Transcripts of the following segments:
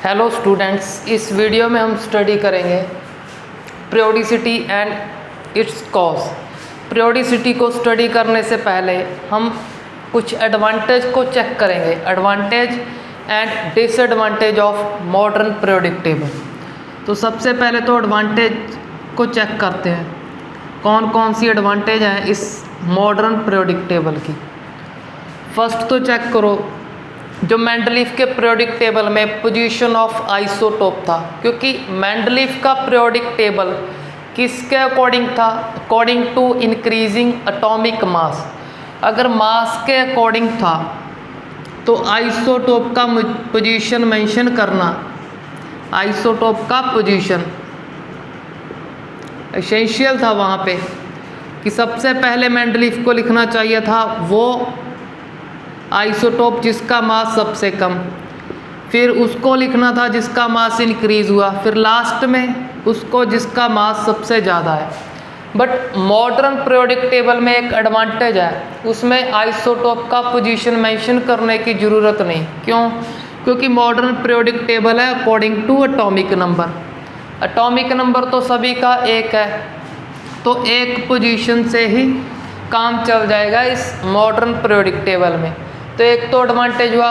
Hello students, इस video में हम स्टडी करेंगे periodicity and it's cause. Periodicity को स्टडी करने से पहले हम कुछ एडवांटेज को चेक करेंगे, advantage and disadvantage of modern periodic table. तो सबसे पहले तो एडवांटेज को चेक करते हैं, कौन कौन सी एडवांटेज है इस मॉडर्न पीरियोडिक टेबल की। फर्स्ट तो चेक करो, जो मेंडलीफ के पीरियोडिक टेबल में पोजीशन ऑफ आइसोटोप था, क्योंकि मेंडलीफ का पीरियोडिक टेबल किसके अकॉर्डिंग था? According to increasing atomic mass. अगर मास के अकॉर्डिंग था तो आइसोटोप का पोजीशन मेंशन करना, आइसोटोप का पोजीशन एसेंशियल था वहाँ पे, कि सबसे पहले मेंडलीफ को लिखना चाहिए था वो आइसोटोप जिसका मास सबसे कम, फिर उसको लिखना था जिसका मास इंक्रीज हुआ, फिर लास्ट में उसको जिसका मास सबसे ज़्यादा है। बट मॉडर्न पीरियोडिक टेबल में एक एडवांटेज है, उसमें आइसोटोप का पोजीशन मेंशन करने की ज़रूरत नहीं। क्यों? क्योंकि मॉडर्न पीरियोडिक टेबल है according to atomic number. Atomic number तो सभी का एक है, तो एक पोजीशन से ही काम चल जाएगा इस मॉडर्न पीरियोडिक टेबल में। तो एक तो एडवांटेज हुआ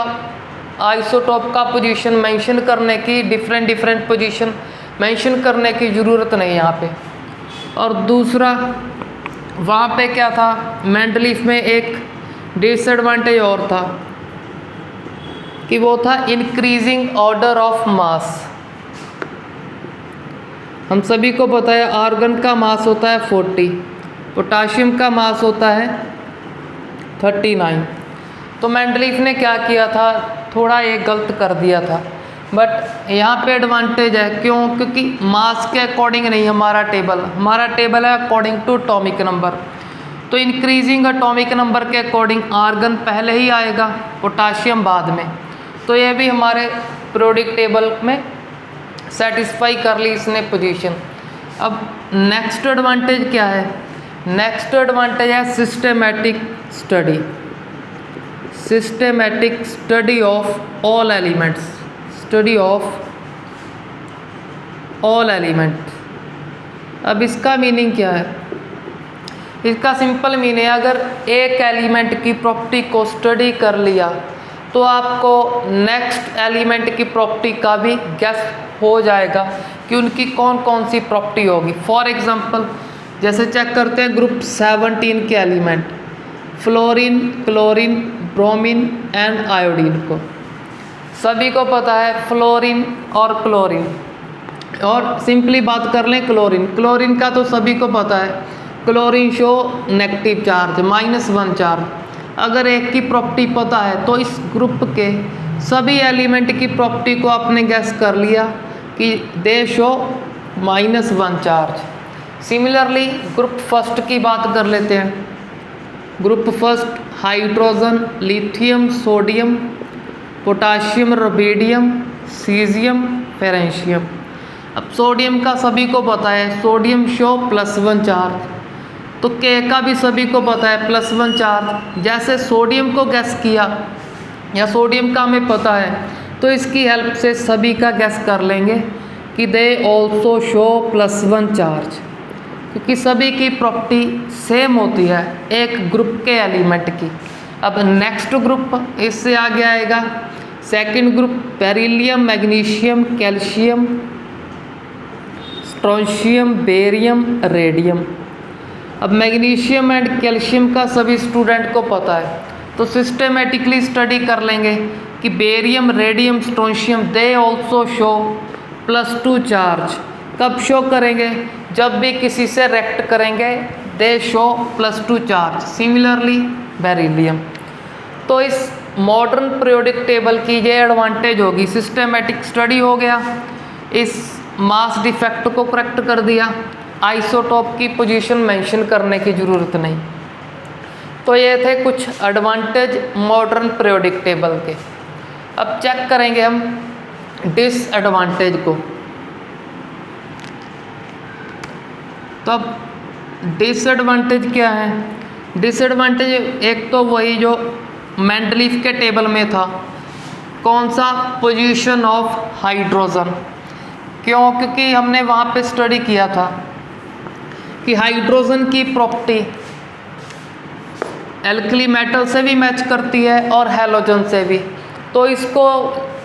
आइसोटोप का पोजीशन मेंशन करने की, डिफरेंट पोजीशन मेंशन करने की ज़रूरत नहीं यहाँ पे। और दूसरा, वहाँ पे क्या था, मेंडलीफ में एक डिसएडवांटेज और था कि वो था इंक्रीजिंग ऑर्डर ऑफ मास। हम सभी को पता है आर्गन का मास होता है 40, पोटाशियम का मास होता है 39। तो मेंडलीफ ने क्या किया था, थोड़ा एक गलत कर दिया था। बट यहाँ पे एडवांटेज है, क्यों? क्योंकि मास के अकॉर्डिंग नहीं हमारा टेबल है अकॉर्डिंग टू एटॉमिक नंबर। तो इंक्रीजिंग एटॉमिक नंबर के अकॉर्डिंग आर्गन पहले ही आएगा, पोटाशियम बाद में। तो ये भी हमारे पीरियोडिक टेबल में सेटिस्फाई कर ली इसने पोजीशन। अब नेक्स्ट एडवांटेज क्या है? नेक्स्ट एडवांटेज है systematic study, systematic study of all elements, study of all element. अब इसका मीनिंग क्या है? इसका सिंपल मीनिंग है, अगर एक एलिमेंट की प्रॉपर्टी को स्टडी कर लिया तो आपको नेक्स्ट एलिमेंट की प्रॉपर्टी का भी गेस हो जाएगा कि उनकी कौन कौन सी प्रॉपर्टी होगी। फॉर एग्जांपल जैसे चेक करते हैं ग्रुप 17 के element, fluorine, chlorine, bromine and iodine को। सभी को पता है फ्लोरीन और क्लोरीन, और सिंपली बात कर लें क्लोरीन का तो सभी को पता है, chlorine show negative charge, -1 charge. अगर एक की प्रॉपर्टी पता है तो इस ग्रुप के सभी एलिमेंट की प्रॉपर्टी को आपने गैस कर लिया कि they show -1 charge. Similarly group first की बात कर लेते हैं। Group first hydrogen, lithium, sodium, potassium, rubidium, caesium, francium. अब सोडियम का सभी को पता है, सोडियम शो +1 चार्ज। तो के का भी सभी को पता है +1 चार्ज। जैसे सोडियम को गैस किया या सोडियम का हमें पता है, तो इसकी हेल्प से सभी का गैस कर लेंगे कि दे ऑल्सो शो +1 चार्ज, क्योंकि सभी की प्रॉपर्टी सेम होती है एक ग्रुप के एलिमेंट की। अब नेक्स्ट ग्रुप इससे आगे आएगा, second group beryllium, magnesium, calcium, strontium, barium, radium. अब मैग्नीशियम एंड कैल्शियम का सभी स्टूडेंट को पता है, तो सिस्टेमेटिकली स्टडी कर लेंगे कि barium, radium, strontium they also show +2 charge. कब शो करेंगे? जब भी किसी से रेक्ट करेंगे, दे शो +2 चार्ज। Similarly beryllium. तो इस मॉडर्न पीरियोडिक टेबल की ये एडवांटेज होगी, सिस्टेमेटिक स्टडी हो गया, इस मास डिफेक्ट को करेक्ट कर दिया, आइसोटोप की पोजीशन मेंशन करने की ज़रूरत नहीं। तो ये थे कुछ एडवांटेज मॉडर्न पीरियोडिक टेबल के। अब चेक करेंगे हम डिसएडवांटेज को। तो अब डिसएडवांटेज क्या है? डिसएडवांटेज एक तो वही जो मेंडलीफ के टेबल में था कौन सा? Position of hydrogen. क्यों? क्योंकि हमने वहाँ पे स्टडी किया था कि हाइड्रोजन की प्रॉपर्टी एल्कली मेटल से भी मैच करती है और हैलोजन से भी। तो इसको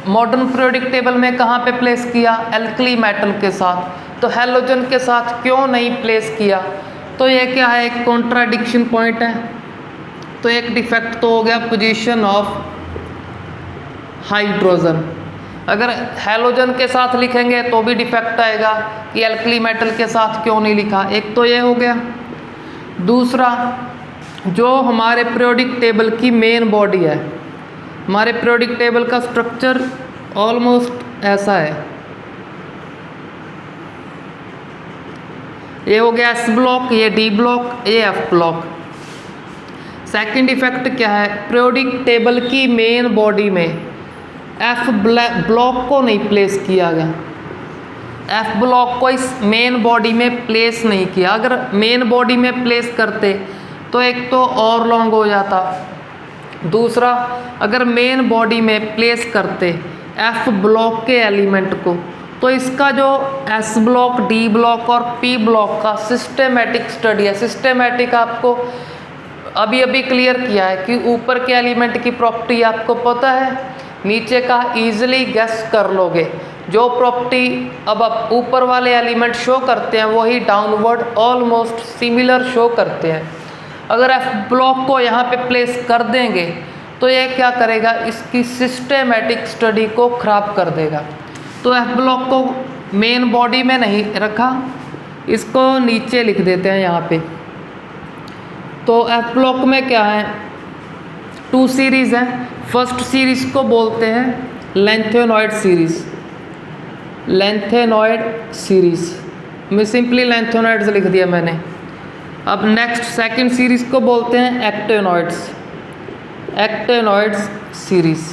मॉडर्न पीरियोडिक टेबल में कहाँ पे प्लेस किया? एल्कली मेटल के साथ। तो हैलोजन के साथ क्यों नहीं प्लेस किया? तो ये क्या है? एक कॉन्ट्राडिक्शन पॉइंट है। तो एक डिफेक्ट तो हो गया पोजीशन ऑफ हाइड्रोजन। अगर हैलोजन के साथ लिखेंगे तो भी डिफेक्ट आएगा कि एल्कली मेटल के साथ क्यों नहीं लिखा। एक तो ये हो गया। दूसरा, जो हमारे पीरियोडिक टेबल की मेन बॉडी है, हमारे पीरियोडिक टेबल का स्ट्रक्चर ऑलमोस्ट ऐसा है। ये हो गया एस ब्लॉक, ये डी ब्लॉक, ये एफ ब्लॉक। सेकंड इफेक्ट क्या है? पीरियोडिक टेबल की मेन बॉडी में एफ ब्लॉक को नहीं प्लेस किया गया। एफ ब्लॉक को इस मेन बॉडी में प्लेस नहीं किया। अगर मेन बॉडी में प्लेस करते तो एक तो और लॉन्ग हो जाता। दूसरा, अगर मेन बॉडी में प्लेस करते एफ ब्लॉक के एलिमेंट को, तो इसका जो एस ब्लॉक, डी ब्लॉक और पी ब्लॉक का सिस्टेमेटिक स्टडी है। सिस्टेमेटिक आपको अभी अभी क्लियर किया है कि ऊपर के एलिमेंट की प्रॉपर्टी आपको पता है, नीचे का इजीली गेस कर लोगे। जो प्रॉपर्टी अब आप ऊपर वाले एलिमेंट शो करते हैं वही डाउनवर्ड ऑलमोस्ट सिमिलर शो करते हैं। अगर एफ ब्लॉक को यहाँ पे प्लेस कर देंगे तो ये क्या करेगा? इसकी सिस्टेमेटिक स्टडी को ख़राब कर देगा। तो एफ ब्लॉक को मेन बॉडी में नहीं रखा, इसको नीचे लिख देते हैं यहाँ पे। तो एफ ब्लॉक में क्या है? 2 सीरीज़ हैं। फर्स्ट सीरीज़ को बोलते हैं लेंथेनॉइड सीरीज़। लेंथेनॉइड सीरीज़ में सिंपली लेंथेनॉइड्स लिख दिया मैंने। अब नेक्स्ट सेकंड सीरीज़ को बोलते हैं एक्टेनॉइड्स। Actinoids series.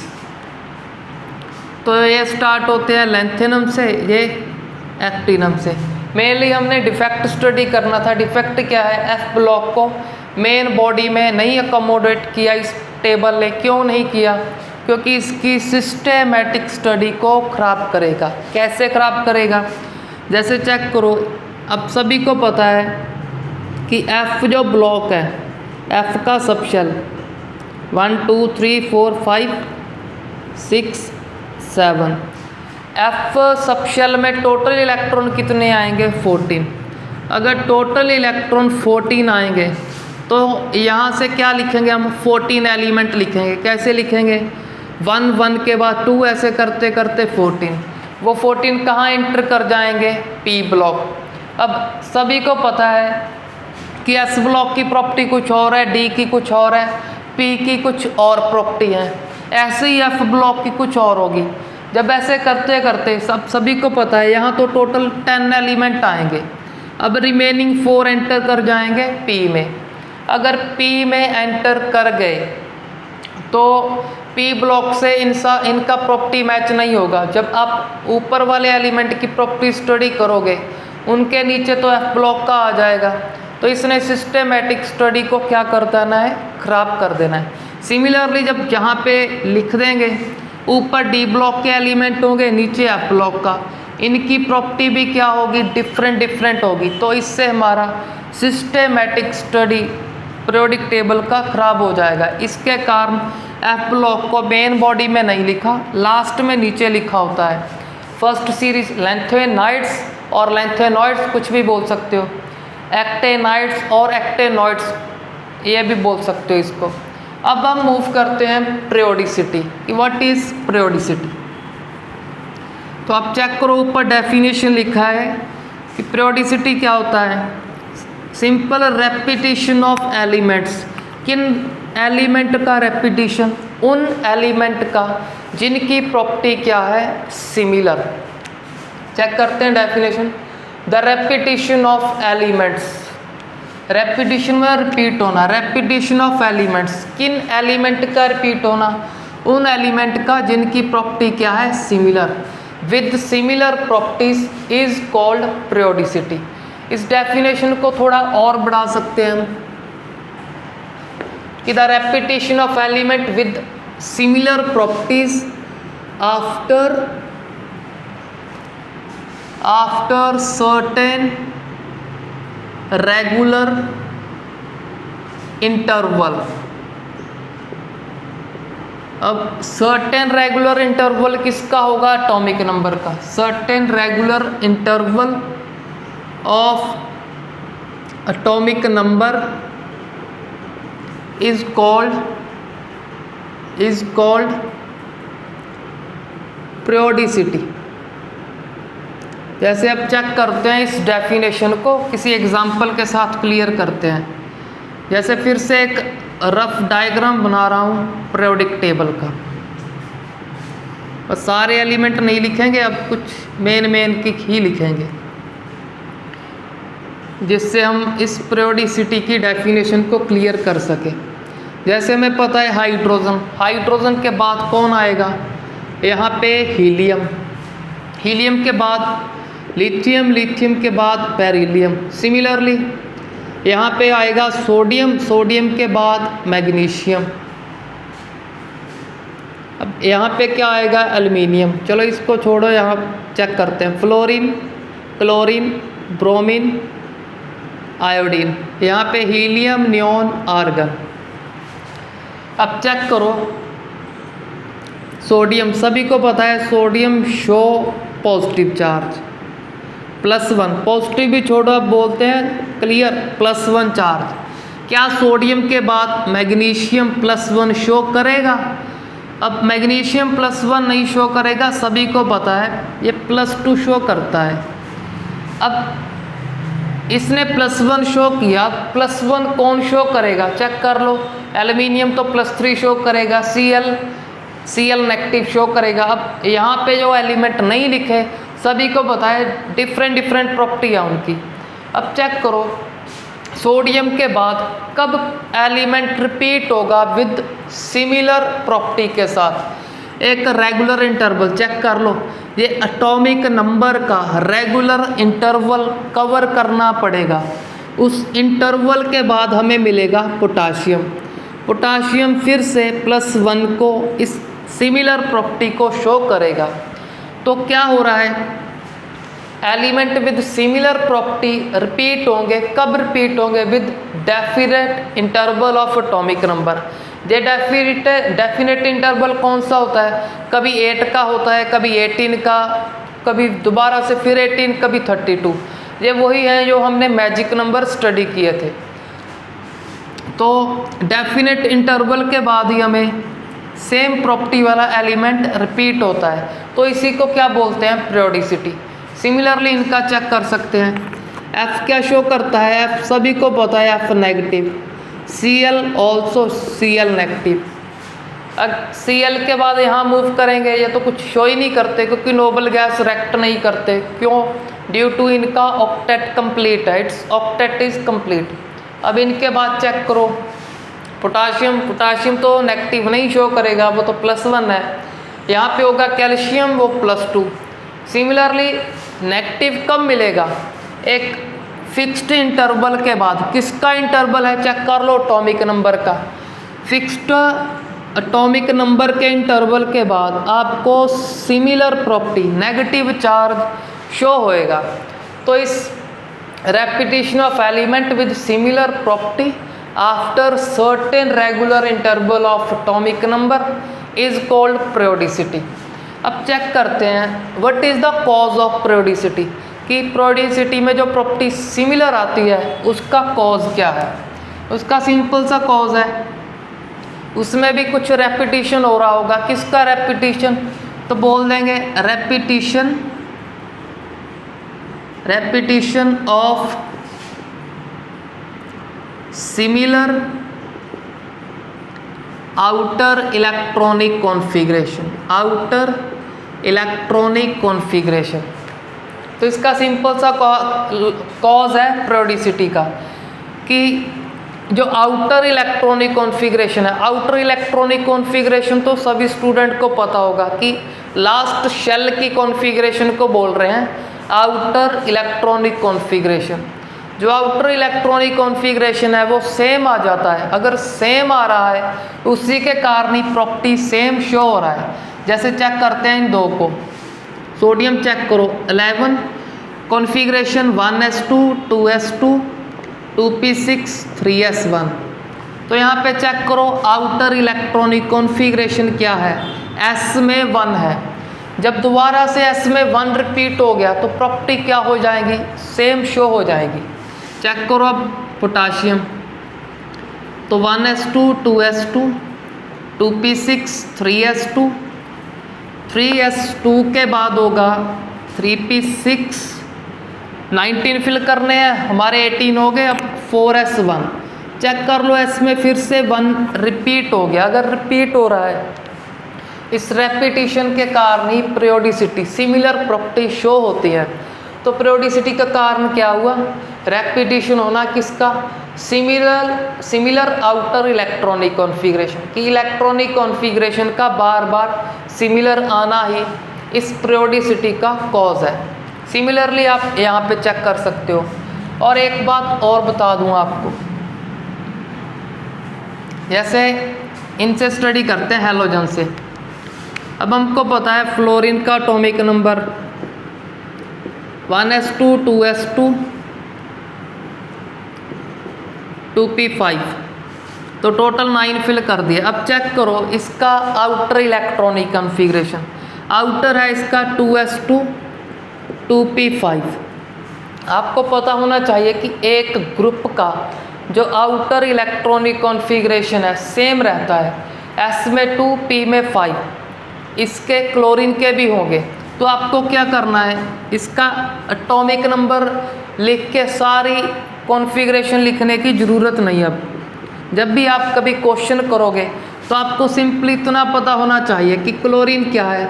तो ये स्टार्ट होते हैं लेंथेनम से, ये एक्टिनम से। मेनली हमने डिफेक्ट स्टडी करना था। डिफेक्ट क्या है? एफ ब्लॉक को मेन बॉडी में नहीं अकोमोडेट किया इस टेबल ने। क्यों नहीं किया? क्योंकि इसकी सिस्टेमेटिक स्टडी को ख़राब करेगा। कैसे ख़राब करेगा? जैसे चेक करो, अब सभी को पता है कि एफ जो ब्लॉक है, एफ का सबशेल 1 2 3 4 5 6 7। एफ सबशेल में टोटल इलेक्ट्रॉन कितने आएंगे? 14। अगर टोटल इलेक्ट्रॉन 14 आएंगे तो यहाँ से क्या लिखेंगे हम? 14 एलिमेंट लिखेंगे। कैसे लिखेंगे? 1 1 के बाद 2 ऐसे करते करते 14। वो 14 कहाँ एंटर कर जाएंगे? P block. अब सभी को पता है कि एस ब्लॉक की प्रॉपर्टी कुछ और है, डी की कुछ और है, पी की कुछ और प्रॉपर्टी है। ऐसे ही एफ ब्लॉक की कुछ और होगी। जब ऐसे करते करते सभी को पता है यहाँ तो टोटल 10 एलिमेंट आएंगे। अब रिमेनिंग 4 एंटर कर जाएंगे पी में। अगर पी में एंटर कर गए तो पी ब्लॉक से इनका प्रॉपर्टी मैच नहीं होगा। जब आप ऊपर वाले एलिमेंट की प्रॉपर्टी स्टडी करोगे उनके नीचे तो एफ ब्लॉक का आ जाएगा। तो इसने सिस्टेमेटिक स्टडी को क्या कर देना है? ख़राब कर देना है। सिमिलरली जब यहाँ पे लिख देंगे ऊपर डी ब्लॉक के एलिमेंट होंगे, नीचे एफ ब्लॉक का, इनकी प्रॉपर्टी भी क्या होगी? डिफरेंट होगी। तो इससे हमारा सिस्टेमेटिक स्टडी पीरियोडिक टेबल का ख़राब हो जाएगा। इसके कारण एफ ब्लॉक को मेन बॉडी में नहीं लिखा, लास्ट में नीचे लिखा होता है। फर्स्ट सीरीज लेंथेनाइड्स और लेंथेनॉइड्स कुछ भी बोल सकते हो, एक्टेनाइड्स और एक्टेनॉइड्स ये भी बोल सकते हो इसको। अब हम मूव करते हैं पीरियोडिसिटी। What is periodicity? तो आप चेक करो, ऊपर डेफिनेशन लिखा है कि पीरियोडिसिटी क्या होता है? Simple repetition of elements. किन एलिमेंट का रेपिटेशन? उन एलिमेंट का जिनकी प्रॉपर्टी क्या है? सिमिलर। चेक करते हैं definition. The repetition of elements, repetition में रिपीट होना, रेपिटेशन ऑफ एलिमेंट्स, किन एलिमेंट का रिपीट होना? उन एलिमेंट का जिनकी प्रॉपर्टी क्या है? Similar. With similar properties is called periodicity. इस डेफिनेशन को थोड़ा और बढ़ा सकते हैं हम कि the repetition of element with similar properties after certain regular interval। अब सर्टेन रेगुलर इंटरवल किसका होगा? एटॉमिक नंबर का। Certain regular interval of atomic number is called periodicity। जैसे अब चेक करते हैं इस डेफिनेशन को, किसी एग्जाम्पल के साथ क्लियर करते हैं। जैसे फिर से एक रफ डायग्राम बना रहा हूँ पीरियोडिक टेबल का। बस सारे एलिमेंट नहीं लिखेंगे, अब कुछ मेन की ही लिखेंगे, जिससे हम इस पीरियोडिसिटी की डेफिनेशन को क्लियर कर सकें। जैसे हमें पता है हाइड्रोजन के बाद कौन आएगा? यहाँ पे हीलियम के बाद लिथियम के बाद बेरिलियम। सिमिलरली यहाँ पे आएगा सोडियम के बाद मैग्नीशियम। अब यहाँ पे क्या आएगा? एल्युमिनियम। चलो इसको छोड़ो, यहाँ चेक करते हैं। Fluorine, chlorine, bromine, iodine. यहाँ पे हीलियम, नियोन, आर्गन। अब चेक करो सोडियम, सभी को पता है sodium show positive charge +1। Positive भी छोड़ो, अब बोलते हैं क्लियर +1 चार्ज। क्या सोडियम के बाद मैग्नीशियम +1 शो करेगा? अब मैग्नीशियम +1 नहीं शो करेगा, सभी को पता है ये +2 शो करता है। अब इसने +1 शो किया, +1 कौन शो करेगा? चेक कर लो। एल्युमिनियम तो +3 शो करेगा, Cl नेगेटिव शो करेगा। अब यहाँ पे जो एलिमेंट नहीं लिखे, सभी को पता है डिफरेंट प्रॉपर्टी है उनकी। अब चेक करो सोडियम के बाद कब एलिमेंट रिपीट होगा विद सिमिलर प्रॉपर्टी के साथ? एक रेगुलर इंटरवल चेक कर लो। ये एटॉमिक नंबर का रेगुलर इंटरवल कवर करना पड़ेगा। उस इंटरवल के बाद हमें मिलेगा पोटाशियम फिर से +1 को इस सिमिलर प्रॉपर्टी को शो करेगा। तो क्या हो रहा है? Element with similar property repeat होंगे। कब रिपीट होंगे? With definite interval of atomic number. ये डेफिनेट इंटरवल कौन सा होता है? कभी 8 का होता है, कभी 18 का, कभी दोबारा से फिर 18, कभी 32। ये वही है जो हमने मैजिक नंबर स्टडी किए थे। तो डेफिनेट इंटरवल के बाद ही हमें सेम प्रॉपर्टी वाला एलिमेंट रिपीट होता है, तो इसी को क्या बोलते हैं? पीरियोडिसिटी। सिमिलरली इनका चेक कर सकते हैं। F क्या शो करता है? F सभी को पता है F negative. Cl also Cl negative. Cl के बाद यहाँ मूव करेंगे, ये तो कुछ शो ही नहीं करते क्योंकि नोबल गैस रिएक्ट नहीं करते। क्यों? ड्यू टू इनका ऑक्टेट कंप्लीट है, इट्स ऑक्टेट इज कंप्लीट। अब इनके बाद चेक करो पोटाशियम तो नेगेटिव नहीं शो करेगा, वो तो +1 है। यहाँ पे होगा कैल्शियम, वो +2। सिमिलरली नेगेटिव कब मिलेगा? एक फिक्स्ड इंटरवल के बाद। किसका इंटरवल है? चेक कर लो एटॉमिक नंबर का। फिक्स्ड एटॉमिक नंबर के इंटरवल के बाद आपको similar property negative charge show होएगा। तो इस repetition of element with similar property after certain regular interval of atomic number is called periodicity। अब चेक करते हैं what is the cause of periodicity, कि periodicity में जो प्रॉपर्टी सिमिलर आती है उसका कॉज क्या है। उसका सिंपल सा कॉज है, उसमें भी कुछ रेपिटेशन हो रहा होगा। किसका रेपिटेशन? तो बोल देंगे repetition of similar outer electronic configuration। तो इसका सिंपल सा कॉज है पीरियोडिसिटी का, कि जो आउटर इलेक्ट्रॉनिक कॉन्फ़िगरेशन है। आउटर इलेक्ट्रॉनिक कॉन्फ़िगरेशन तो सभी स्टूडेंट को पता होगा कि लास्ट शेल की कॉन्फ़िगरेशन को बोल रहे हैं आउटर इलेक्ट्रॉनिक कॉन्फ़िगरेशन। जो आउटर इलेक्ट्रॉनिक कॉन्फ़िगरेशन है वो सेम आ जाता है। अगर सेम आ रहा है उसी के कारण ही प्रॉपर्टी सेम शो हो रहा है। जैसे चेक करते हैं इन दो को, सोडियम चेक करो 11, configuration 1s2 2s2 2p6 3s1। तो यहाँ पे चेक करो आउटर इलेक्ट्रॉनिक कॉन्फ़िगरेशन क्या है, s में 1 है। जब दोबारा से s में 1 रिपीट हो गया तो प्रॉपर्टी क्या हो जाएगी, सेम शो हो जाएगी। चेक करो अब पोटाशियम, तो 1s2 2s2 2p6 3s2, 3s2 के बाद होगा 3p6, 19 फिल करने हैं, हमारे 18 हो गए। अब 4s1 चेक कर लो, s में फिर से 1 रिपीट हो गया। अगर रिपीट हो रहा है, इस रेपिटिशन के कारण ही पीरियोडिसिटी सिमिलर प्रॉपर्टी शो होती है। तो पीरियोडिसिटी का कारण क्या हुआ, रेपिटिशन होना किसका, सिमिलर आउटर इलेक्ट्रॉनिक कॉन्फ़िगरेशन की, इलेक्ट्रॉनिक कॉन्फ़िगरेशन का बार बार सिमिलर आना ही इस पीरियोडिसिटी का कॉज है। सिमिलरली आप यहाँ पे चेक कर सकते हो। और एक बात और बता दूँ आपको, जैसे इनसे स्टडी करते हैं हैलोजन से। अब हमको पता है फ्लोरीन का atomic number 1s2 2s2 2p5, तो टोटल 9 फिल कर दिए। अब चेक करो इसका आउटर इलेक्ट्रॉनिक कॉन्फ़िगरेशन, आउटर है इसका 2s2 2p5। आपको पता होना चाहिए कि एक ग्रुप का जो आउटर इलेक्ट्रॉनिक कॉन्फ़िगरेशन है सेम रहता है, s में 2 p में 5, इसके क्लोरीन के भी होंगे। तो आपको क्या करना है, इसका एटॉमिक नंबर लिख के सारी कॉन्फ़िगरेशन लिखने की ज़रूरत नहीं। अब जब भी आप कभी क्वेश्चन करोगे तो आपको सिंपली इतना पता होना चाहिए कि क्लोरीन क्या है,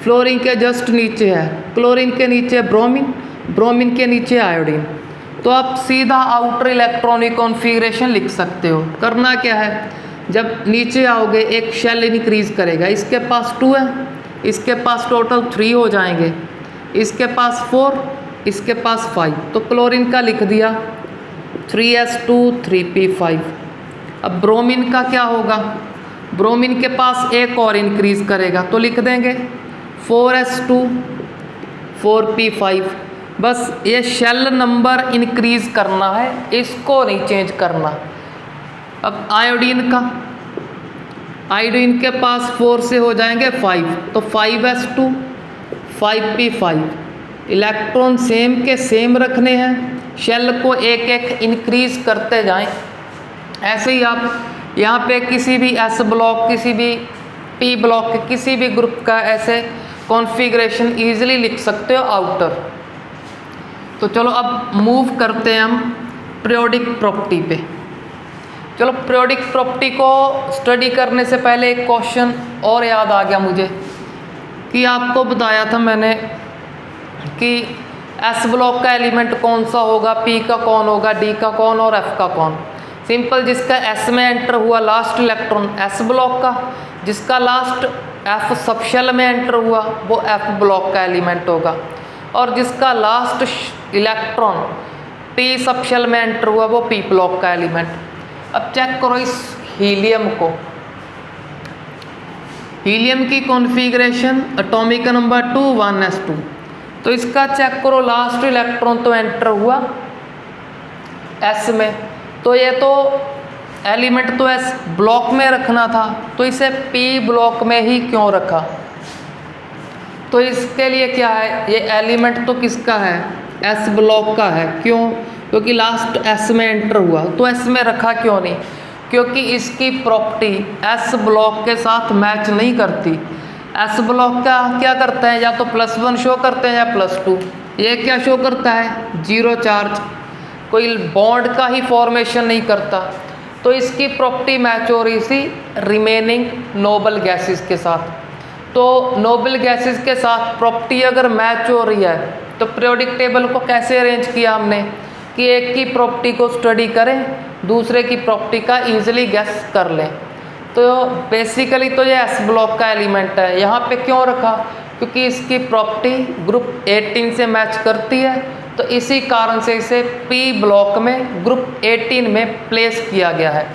फ्लोरीन के जस्ट नीचे है, क्लोरीन के नीचे ब्रोमीन, ब्रोमीन के नीचे आयोडीन। तो आप सीधा आउटर इलेक्ट्रॉनिक कॉन्फ़िगरेशन लिख सकते हो। करना क्या है, जब नीचे आओगे एक शेल इंक्रीज करेगा, इसके पास 2 है, इसके पास टोटल 3 हो जाएंगे, इसके पास 4, इसके पास 5। तो क्लोरीन का लिख दिया 3s2 3p5। अब ब्रोमीन का क्या होगा, ब्रोमीन के पास एक और इंक्रीज करेगा तो लिख देंगे 4s2 4p5। बस ये शेल नंबर इंक्रीज करना है, इसको नहीं चेंज करना। अब आयोडीन का, आयोडीन के पास 4 से हो जाएंगे 5, तो 5s2 5p5। इलेक्ट्रॉन सेम के सेम रखने हैं, शेल को एक एक इंक्रीज करते जाएं। ऐसे ही आप यहाँ पे किसी भी s ब्लॉक, किसी भी p ब्लॉक के किसी भी ग्रुप का ऐसे कॉन्फ़िगरेशन इजीली लिख सकते हो आउटर। तो चलो अब मूव करते हैं हम पीरियोडिक प्रॉपर्टी पे। चलो पीरियोडिक प्रॉपर्टी को स्टडी करने से पहले एक क्वेश्चन और याद आ गया मुझे, कि आपको बताया था मैंने कि s ब्लॉक का एलिमेंट कौन सा होगा, p का कौन होगा, d का कौन और f का कौन। सिंपल, जिसका s में एंटर हुआ लास्ट इलेक्ट्रॉन s ब्लॉक का, जिसका लास्ट f सबशेल में एंटर हुआ वो f ब्लॉक का एलिमेंट होगा, और जिसका लास्ट इलेक्ट्रॉन p सबशेल में एंटर हुआ वो p ब्लॉक का एलिमेंट। अब चेक करो इस हीलियम को, हीलियम की कॉन्फ़िगरेशन एटॉमिक नंबर 2 1s2। तो इसका चेक करो लास्ट इलेक्ट्रॉन तो एंटर हुआ s में, तो ये तो एलिमेंट तो s ब्लॉक में रखना था, तो इसे p ब्लॉक में ही क्यों रखा। तो इसके लिए क्या है, ये एलिमेंट तो किसका है, s ब्लॉक का है। क्यों, क्योंकि लास्ट s में एंटर हुआ, तो s में रखा क्यों नहीं, क्योंकि इसकी प्रॉपर्टी s ब्लॉक के साथ मैच नहीं करती। s ब्लॉक का क्या करता है, या तो +1 शो करते हैं या +2। ये क्या शो करता है, 0 चार्ज, कोई बॉन्ड का ही फॉर्मेशन नहीं करता। तो इसकी प्रॉपर्टी मैच हो रही थी रिमेनिंग नोबल गैसेस के साथ। तो नोबल गैसेस के साथ प्रॉपर्टी अगर मैच हो रही है तो पीरियोडिक टेबल को कैसे अरेंज किया हमने, कि एक की प्रॉपर्टी को स्टडी करें, दूसरे की प्रॉपर्टी का ईजिली गैस कर लें। तो बेसिकली तो ये s ब्लॉक का एलिमेंट है। यहाँ पे क्यों रखा, क्योंकि इसकी प्रॉपर्टी ग्रुप 18 से मैच करती है, तो इसी कारण से इसे p ब्लॉक में ग्रुप 18 में प्लेस किया गया है।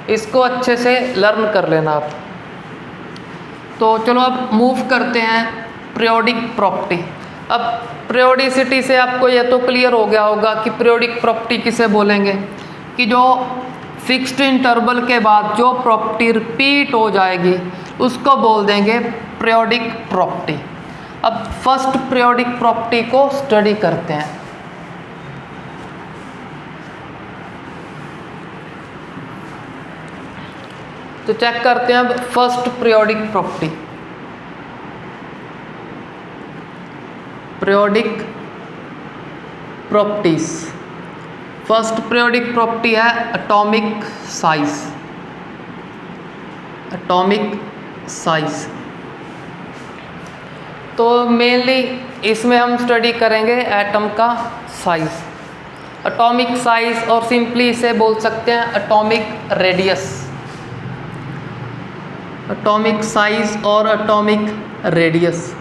इसको अच्छे से लर्न कर लेना आप। तो चलो अब मूव करते हैं पीरियोडिक प्रॉपर्टी। अब पीरियोडिसिटी से आपको ये तो क्लियर हो गया होगा कि पीरियोडिक प्रॉपर्टी किसे बोलेंगे, कि जो फिक्स्ड इंटरवल के बाद जो प्रॉपर्टी रिपीट हो जाएगी उसको बोल देंगे पीरियोडिक प्रॉपर्टी। अब फर्स्ट पीरियोडिक प्रॉपर्टी को स्टडी करते हैं। तो चेक करते हैं अब first periodic property. Periodic properties, first periodic property है एटॉमिक साइज। एटॉमिक साइज तो मेनली इसमें हम स्टडी करेंगे एटम का साइज, एटॉमिक साइज, और सिंपली इसे बोल सकते हैं एटॉमिक रेडियस। एटॉमिक साइज और एटॉमिक रेडियस,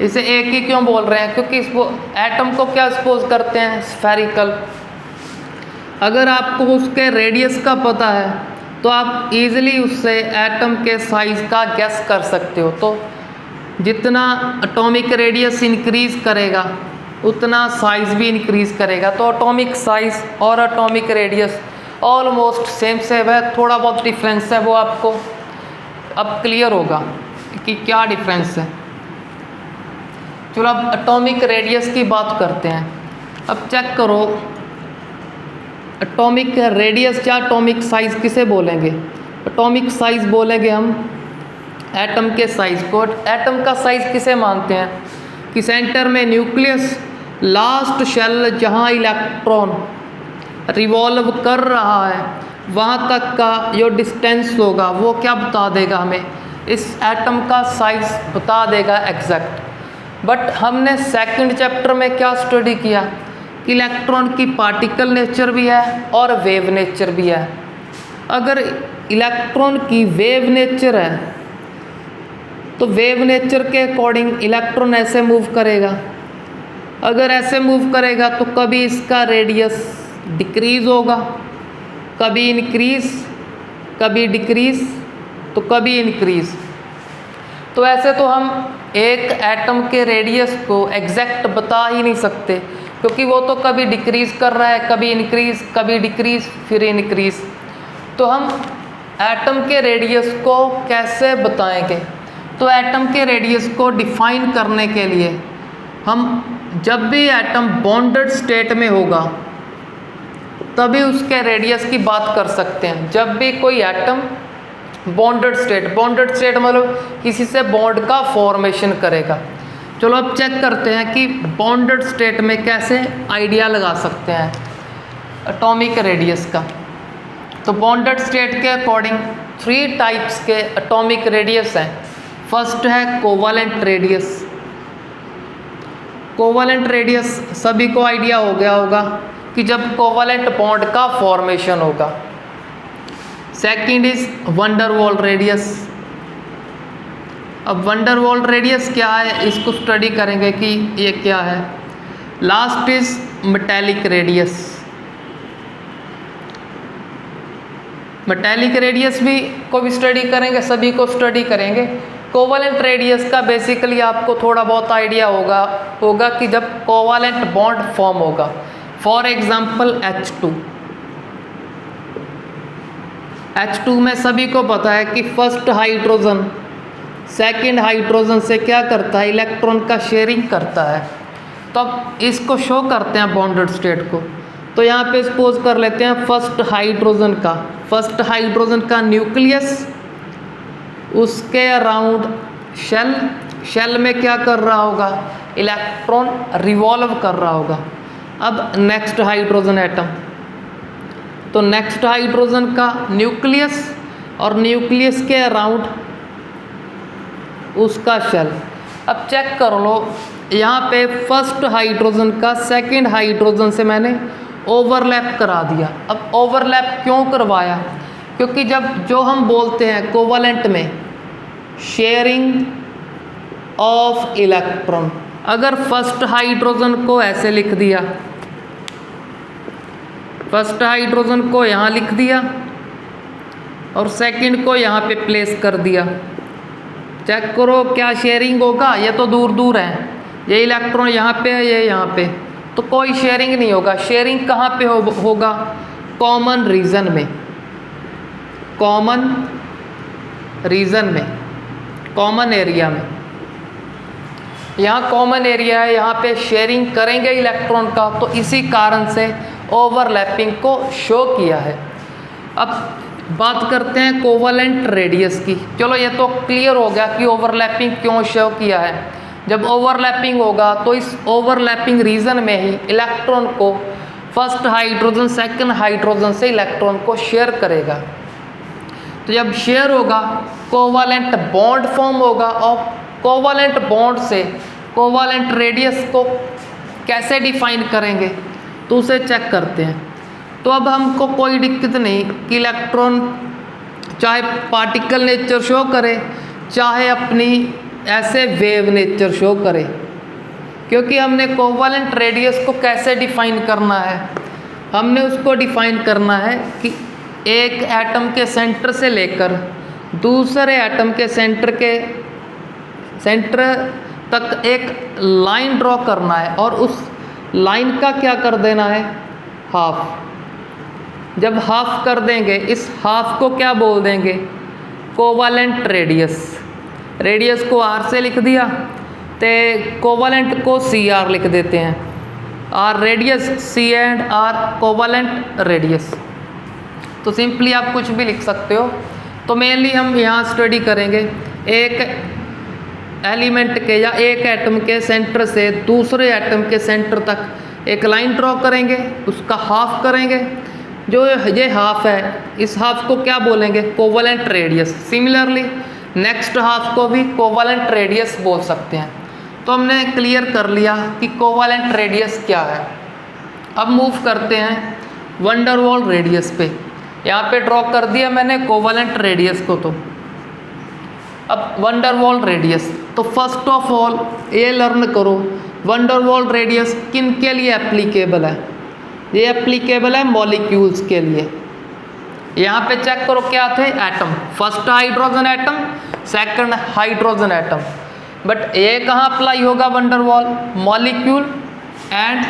इसे एक ही क्यों बोल रहे हैं, क्योंकि एटम को क्या सपोज करते हैं, स्फेरिकल। अगर आपको उसके रेडियस का पता है तो आप इजीली उससे एटम के साइज का गेस कर सकते हो। तो जितना एटॉमिक रेडियस इंक्रीज करेगा उतना साइज भी इंक्रीज करेगा। तो एटॉमिक साइज और एटॉमिक रेडियस ऑलमोस्ट सेम है, थोड़ा बहुत डिफरेंस है, वो आपको अब क्लियर होगा कि क्या डिफरेंस है। चलो अब एटॉमिक रेडियस की बात करते हैं। अब चेक करो एटॉमिक रेडियस या एटॉमिक साइज किसे बोलेंगे। एटॉमिक साइज बोलेंगे हम एटम के साइज को। एटम का साइज किसे मानते हैं कि सेंटर में न्यूक्लियस, लास्ट शेल जहाँ इलेक्ट्रॉन रिवॉल्व कर रहा है वहाँ तक का जो डिस्टेंस होगा वो क्या बता देगा, हमें इस एटम का साइज बता देगा एग्जैक्ट। बट हमने सेकंड चैप्टर में क्या स्टडी किया कि इलेक्ट्रॉन की पार्टिकल नेचर भी है और वेव नेचर भी है। अगर इलेक्ट्रॉन की वेव नेचर है तो वेव नेचर के अकॉर्डिंग इलेक्ट्रॉन ऐसे मूव करेगा। अगर ऐसे मूव करेगा तो कभी इसका रेडियस डिक्रीज होगा, कभी इंक्रीज, कभी डिक्रीज, तो कभी इंक्रीज। तो ऐसे तो हम एक एटम के रेडियस को एग्जैक्ट बता ही नहीं सकते, क्योंकि वो तो कभी डिक्रीज कर रहा है, कभी इंक्रीज, कभी डिक्रीज, फिर इंक्रीज। तो हम एटम के रेडियस को कैसे बताएंगे। तो एटम के रेडियस को डिफाइन करने के लिए हम जब भी एटम बॉन्डेड स्टेट में होगा तभी उसके रेडियस की बात कर सकते हैं। जब भी कोई एटम बॉन्डेड स्टेट मतलब किसी से बॉन्ड का फॉर्मेशन करेगा। चलो अब चेक करते हैं कि बॉन्डेड स्टेट में कैसे आइडिया लगा सकते हैं एटॉमिक रेडियस का। तो बॉन्डेड स्टेट के अकॉर्डिंग 3 टाइप्स के एटॉमिक रेडियस हैं। फर्स्ट है कोवैलेंट रेडियस। कोवैलेंट रेडियस सभी को आइडिया हो गया होगा कि जब कोवैलेंट बॉन्ड का फॉर्मेशन होगा। Second is van der Waals radius. अब वंडरवॉल रेडियस क्या है, इसको स्टडी करेंगे कि ये क्या है। Last is metallic radius. Metallic radius भी को भी स्टडी करेंगे, सभी को स्टडी करेंगे। कोवैलेंट रेडियस का बेसिकली आपको थोड़ा बहुत आइडिया होगा कि जब कोवैलेंट बॉन्ड फॉर्म होगा, फॉर एग्जाम्पल H2 में सभी को पता है कि फर्स्ट हाइड्रोजन सेकंड हाइड्रोजन से क्या करता है, इलेक्ट्रॉन का शेयरिंग करता है। तो अब इसको शो करते हैं बॉन्डेड स्टेट को। तो यहाँ पे सपोज कर लेते हैं फर्स्ट हाइड्रोजन का न्यूक्लियस, उसके अराउंड शेल में क्या कर रहा होगा, इलेक्ट्रॉन रिवॉल्व कर रहा होगा। अब नेक्स्ट हाइड्रोजन एटम, तो नेक्स्ट हाइड्रोजन का न्यूक्लियस और न्यूक्लियस के अराउंड उसका शेल। अब चेक कर लो यहाँ पे फर्स्ट हाइड्रोजन का सेकंड हाइड्रोजन से मैंने ओवरलैप करा दिया। अब ओवरलैप क्यों करवाया, क्योंकि जब जो हम बोलते हैं कोवैलेंट में शेयरिंग ऑफ इलेक्ट्रॉन, अगर फर्स्ट हाइड्रोजन को ऐसे लिख दिया, फर्स्ट हाइड्रोजन को यहाँ लिख दिया और सेकंड को यहाँ पे प्लेस कर दिया, चेक करो क्या शेयरिंग होगा, ये तो दूर दूर है, ये इलेक्ट्रॉन यहाँ पे है, ये यहाँ पे, तो कोई शेयरिंग नहीं होगा। शेयरिंग कहाँ पे होगा? कॉमन रीजन में, कॉमन रीजन में, कॉमन एरिया में। यहाँ कॉमन एरिया है, यहाँ पे शेयरिंग करेंगे इलेक्ट्रॉन का, तो इसी कारण से ओवरलैपिंग को शो किया है। अब बात करते हैं कोवलेंट रेडियस की। चलो ये तो क्लियर हो गया कि ओवरलैपिंग क्यों शो किया है। जब ओवरलैपिंग होगा तो इस ओवरलैपिंग रीजन में ही इलेक्ट्रॉन को फर्स्ट हाइड्रोजन सेकंड हाइड्रोजन से इलेक्ट्रॉन को शेयर करेगा। तो जब शेयर होगा कोवलेंट बॉन्ड फॉर्म होगा, और कोवलेंट बॉन्ड से कोवलेंट रेडियस को कैसे डिफाइन करेंगे तो उसे चेक करते हैं। तो अब हमको कोई दिक्कत नहीं कि इलेक्ट्रॉन चाहे पार्टिकल नेचर शो करे, चाहे अपनी ऐसे वेव नेचर शो करे, क्योंकि हमने कोवलेंट रेडियस को कैसे डिफाइन करना है। हमने उसको डिफाइन करना है कि एक एटम के सेंटर से लेकर दूसरे एटम के सेंटर तक एक लाइन ड्रॉ करना है, और उस लाइन का क्या कर देना है? हाफ। जब हाफ कर देंगे, इस हाफ को क्या बोल देंगे? Covalent radius. रेडियस को आर से लिख दिया, तो कोवलेंट को सी आर लिख देते हैं। R radius, C and R covalent radius. तो सिंपली आप कुछ भी लिख सकते हो। तो मेनली हम यहाँ स्टडी करेंगे एक एलिमेंट के या एक एटम के सेंटर से दूसरे एटम के सेंटर तक एक लाइन ड्रॉ करेंगे, उसका हाफ करेंगे। जो ये हाफ है, इस हाफ को क्या बोलेंगे? Covalent radius. Similarly next half को भी कोवलेंट रेडियस बोल सकते हैं। तो हमने क्लियर कर लिया कि कोवलेंट रेडियस क्या है। अब मूव करते हैं वंडरवॉल रेडियस पे। यहाँ पे ड्रॉ कर दिया मैंने कोवलेंट रेडियस को। तो अब वंडरवॉल रेडियस, तो फर्स्ट ऑफ ऑल ये लर्न करो वंडरवॉल रेडियस किन के लिए एप्लीकेबल है। ये एप्लीकेबल है मॉलिक्यूल्स के लिए। यहाँ पे चेक करो क्या थे? Atom, first hydrogen atom, second hydrogen atom. But ये कहाँ अप्लाई होगा van der Waals? Molecule and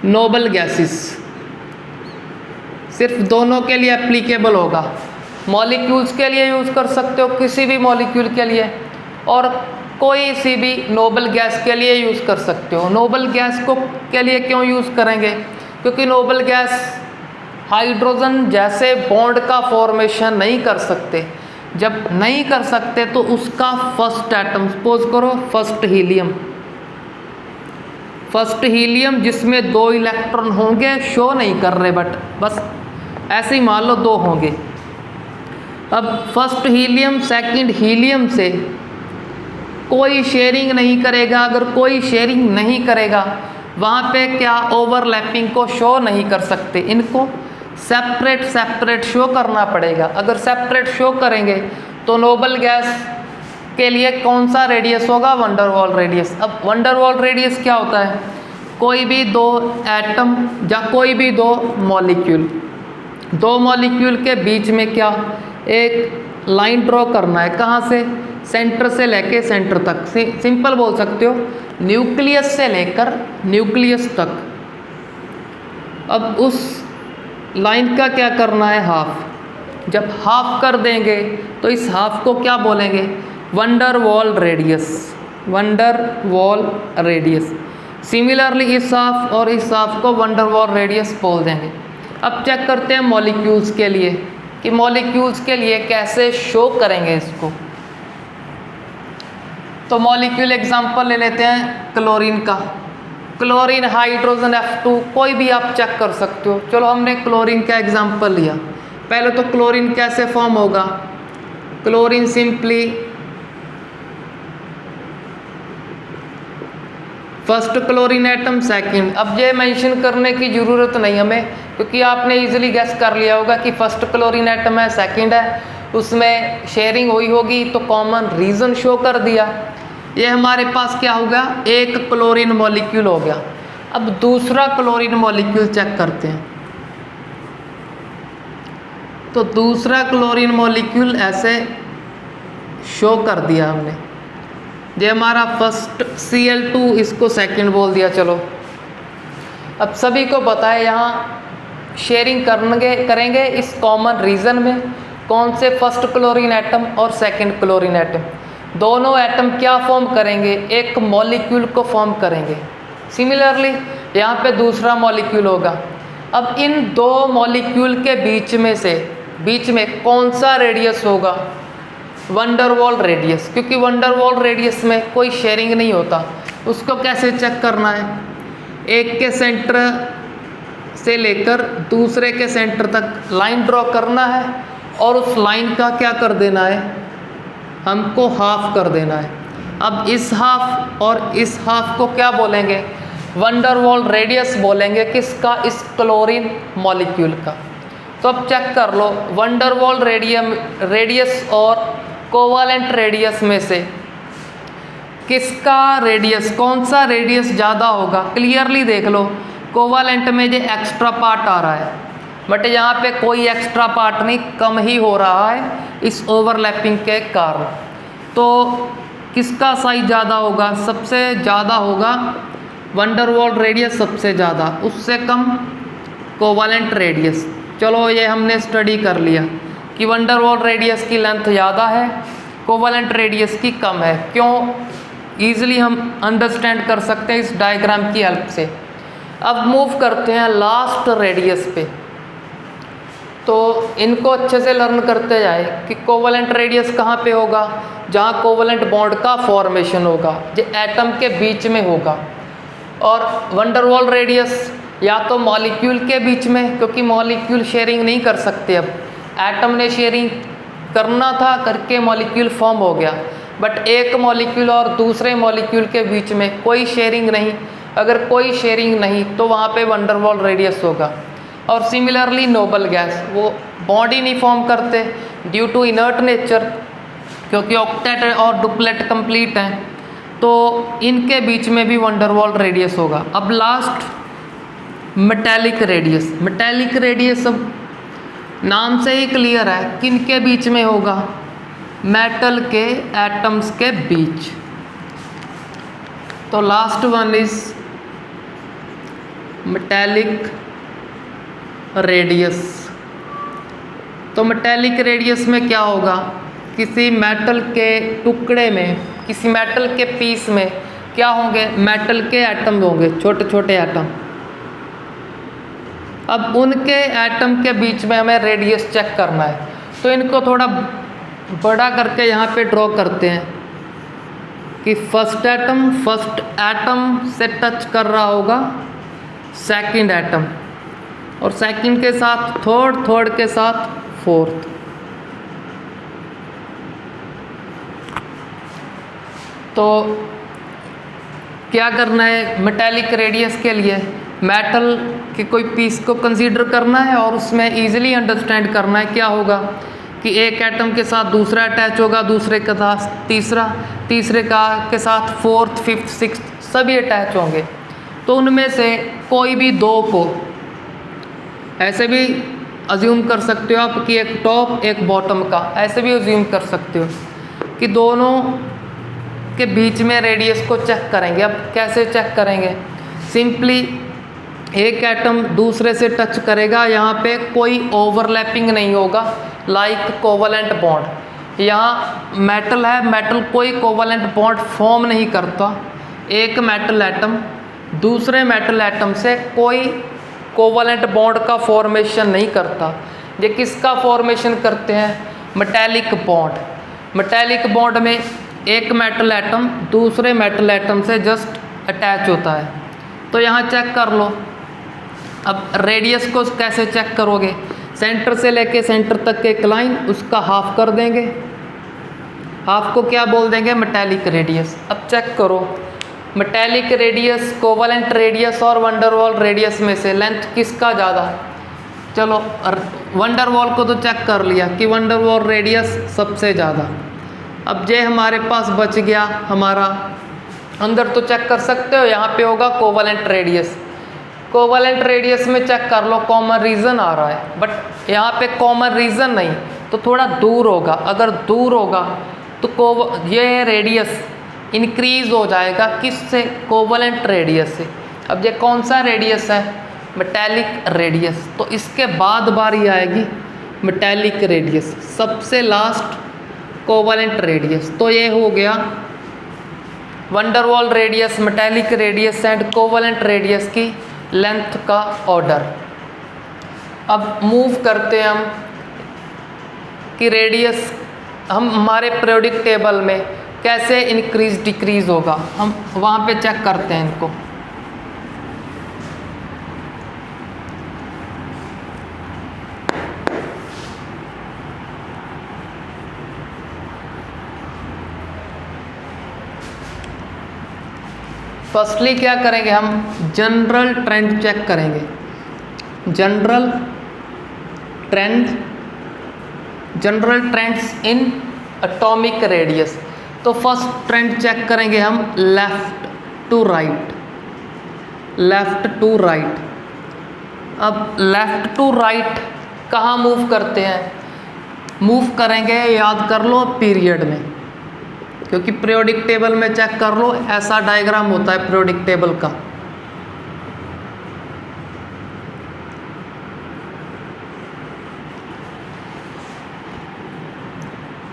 noble gases, सिर्फ दोनों के लिए एप्लीकेबल होगा। मॉलिक्यूल्स के लिए यूज़ कर सकते हो, किसी भी मॉलिक्यूल के लिए, और कोई सी भी नोबल गैस के लिए यूज़ कर सकते हो। नोबल गैस को के लिए क्यों यूज़ करेंगे? क्योंकि नोबल गैस हाइड्रोजन जैसे बॉन्ड का फॉर्मेशन नहीं कर सकते। जब नहीं कर सकते तो उसका फर्स्ट एटम, सपोज करो फर्स्ट हीलियम जिसमें 2 इलेक्ट्रॉन होंगे, शो नहीं कर रहे बट बस ऐसे ही मान लो 2 होंगे। अब फर्स्ट हीलियम सेकंड हीलियम से कोई शेयरिंग नहीं करेगा। अगर कोई शेयरिंग नहीं करेगा, वहाँ पे क्या ओवरलैपिंग को शो नहीं कर सकते। इनको सेपरेट शो करना पड़ेगा। अगर सेपरेट शो करेंगे तो नोबल गैस के लिए कौन सा रेडियस होगा? Van der Waals radius. अब वंडरवॉल रेडियस क्या होता है? कोई भी 2 एटम या कोई भी 2 मॉलिक्यूल के बीच में क्या एक लाइन ड्रॉ करना है। कहाँ से? सेंटर से लेके सेंटर तक। सिंपल बोल सकते हो, न्यूक्लियस से लेकर न्यूक्लियस तक। अब उस लाइन का क्या करना है? हाफ। जब हाफ कर देंगे तो इस हाफ को क्या बोलेंगे? Van der Waals radius. सिमिलरली इस हाफ और इस हाफ को वंडरवॉल रेडियस बोल देंगे। अब चेक करते हैं मॉलिक्यूल्स के लिए कि मॉलिक्यूल्स के लिए कैसे शो करेंगे इसको। तो मॉलिक्यूल एग्जांपल ले लेते हैं क्लोरीन का। क्लोरीन हाइड्रोजन F2, कोई भी आप चेक कर सकते हो। चलो हमने क्लोरीन का एग्जांपल लिया। पहले तो क्लोरीन कैसे फॉर्म होगा? Chlorine simply first chlorine atom second. अब ये मेंशन करने की ज़रूरत नहीं हमें, क्योंकि आपने इजीली गेस कर लिया होगा कि फर्स्ट क्लोरीन एटम है, सेकंड है, उसमें शेयरिंग हुई होगी तो कॉमन रीजन शो कर दिया। ये हमारे पास क्या हो गया? एक क्लोरीन मॉलिक्यूल हो गया। अब दूसरा क्लोरीन मॉलिक्यूल चेक करते हैं। तो दूसरा क्लोरीन मॉलिक्यूल ऐसे शो कर दिया हमने। ये हमारा फर्स्ट Cl2, इसको सेकंड बोल दिया। चलो अब सभी को पता है यहाँ शेयरिंग करेंगे इस कॉमन रीजन में। कौन से? फर्स्ट क्लोरीन एटम और सेकंड क्लोरीन एटम। दोनों एटम क्या फॉर्म करेंगे? एक मॉलिक्यूल को फॉर्म करेंगे। सिमिलरली यहाँ पे दूसरा मॉलिक्यूल होगा। अब इन दो मॉलिक्यूल के बीच में कौन सा रेडियस होगा? वंडरवॉल रेडियस, क्योंकि वंडरवॉल रेडियस में कोई शेयरिंग नहीं होता। उसको कैसे चेक करना है? एक के सेंटर से लेकर दूसरे के सेंटर तक लाइन ड्रॉ करना है और उस लाइन का क्या कर देना है? हमको हाफ कर देना है। अब इस हाफ और इस हाफ को क्या बोलेंगे? वंडरवॉल रेडियस बोलेंगे। किसका? इस क्लोरीन मॉलिक्यूल का। तो अब चेक कर लो, वंडरवॉल रेडियस और कोवालेंट रेडियस में से किसका रेडियस, कौन सा रेडियस ज़्यादा होगा? क्लियरली देख लो, कोवालेंट में जो एक्स्ट्रा पार्ट आ रहा है, बट यहाँ पे कोई एक्स्ट्रा पार्ट नहीं, कम ही हो रहा है इस ओवरलैपिंग के कारण। तो किसका साइज ज़्यादा होगा? सबसे ज़्यादा होगा वंडरवॉल रेडियस, सबसे ज़्यादा, उससे कम कोवालेंट रेडियस। चलो ये हमने स्टडी कर लिया कि वंडरवॉल रेडियस की लेंथ ज़्यादा है, कोवालेंट रेडियस की कम है। क्यों? ईजिली हम अंडरस्टैंड कर सकते हैं इस डायग्राम की हेल्प से। अब मूव करते हैं लास्ट रेडियस पे। तो इनको अच्छे से लर्न करते जाए कि कोवेलेंट रेडियस कहाँ पे होगा? जहाँ कोवेलेंट बॉन्ड का फॉर्मेशन होगा, जो एटम के बीच में होगा। और वंडरवॉल रेडियस या तो मॉलिक्यूल के बीच में, क्योंकि मॉलिक्यूल शेयरिंग नहीं कर सकते। अब एटम ने शेयरिंग करना था, करके मॉलिक्यूल फॉर्म हो गया, बट एक मॉलिक्यूल और दूसरे मॉलिक्यूल के बीच में कोई शेयरिंग नहीं। अगर कोई शेयरिंग नहीं तो वहाँ पे वंडरवॉल रेडियस होगा। और सिमिलरली नोबल गैस, वो बॉन्ड ही नहीं फॉर्म करते ड्यू टू इनर्ट नेचर, क्योंकि ऑक्टेट और डुप्लेट कंप्लीट हैं, तो इनके बीच में भी वंडरवॉल रेडियस होगा। अब last metallic radius. Metallic radius अब नाम से ही क्लियर है, किन के बीच में होगा? मेटल के एटम्स के बीच। तो last one is metallic radius. तो मेटेलिक रेडियस में क्या होगा? किसी मेटल के टुकड़े में, किसी मेटल के पीस में क्या होंगे? मेटल के एटम होंगे, छोटे छोटे एटम। अब उनके एटम के बीच में हमें रेडियस चेक करना है, तो इनको थोड़ा बड़ा करके यहाँ पे ड्रॉ करते हैं कि फर्स्ट एटम से टच कर रहा होगा सेकंड एटम, और सेकंड के साथ थर्ड के साथ फोर्थ। तो क्या करना है? मेटेलिक रेडियस के लिए मेटल के कोई पीस को कंसीडर करना है और उसमें इजीली अंडरस्टैंड करना है क्या होगा कि एक एटम के साथ दूसरा अटैच होगा, दूसरे के साथ तीसरे के साथ फोर्थ, फिफ्थ, सिक्स्थ सभी अटैच होंगे। तो उनमें से कोई भी दो को ऐसे भी अज्यूम कर सकते हो आप कि एक टॉप एक बॉटम का, ऐसे भी अज्यूम कर सकते हो कि दोनों के बीच में रेडियस को चेक करेंगे। अब कैसे चेक करेंगे? सिंपली एक एटम दूसरे से टच करेगा, यहाँ पे कोई ओवरलैपिंग नहीं होगा लाइक कोवेलेंट बॉन्ड। यहाँ मेटल है, मेटल कोई कोवेलेंट बॉन्ड फॉर्म नहीं करता। एक मेटल एटम दूसरे मेटल एटम से कोई कोवेलेंट बॉन्ड का फॉर्मेशन नहीं करता। ये किसका फॉर्मेशन करते हैं? Metallic bond. मेटेलिक बॉन्ड में एक मेटल एटम दूसरे मेटल एटम से जस्ट अटैच होता है। तो यहाँ चेक कर लो। अब रेडियस को कैसे चेक करोगे? सेंटर से लेके सेंटर तक एक लाइन, उसका हाफ कर देंगे। हाफ को क्या बोल देंगे? Metallic radius. अब चेक करो, मेटेलिक रेडियस, कोवेलेंट रेडियस और वंडरवॉल रेडियस में से लेंथ किसका ज़्यादा? चलो वंडरवॉल को तो चेक कर लिया कि वंडरवॉल रेडियस सबसे ज़्यादा। अब ये हमारे पास बच गया हमारा, अंदर तो चेक कर सकते हो, यहाँ पे होगा कोवेलेंट रेडियस। कोवेलेंट रेडियस में चेक कर लो, कॉमन रीजन आ रहा है, बट यहाँ पे कॉमन रीजन नहीं, तो थोड़ा दूर होगा। अगर दूर होगा तो ये रेडियस इंक्रीज हो जाएगा किससे? कोवलेंट रेडियस से। अब ये कौन सा रेडियस है? Metallic radius. तो इसके बाद बारी आएगी मेटेलिक रेडियस, सबसे लास्ट कोवलेंट रेडियस। तो ये हो गया van der Waals radius, metallic radius and covalent radius की लेंथ का ऑर्डर। अब मूव करते हैं हम कि रेडियस हम हमारे पीरियोडिक टेबल में कैसे इंक्रीज डिक्रीज होगा, हम वहाँ पे चेक करते हैं इनको। फर्स्टली क्या करेंगे, हम जनरल ट्रेंड चेक करेंगे। General trends in atomic radius. तो फर्स्ट ट्रेंड चेक करेंगे हम लेफ्ट टू राइट। अब लेफ्ट टू राइट कहाँ मूव करते हैं? मूव करेंगे, याद कर लो, पीरियड में, क्योंकि पीरियोडिक टेबल में चेक कर लो, ऐसा डायग्राम होता है पीरियोडिक टेबल का।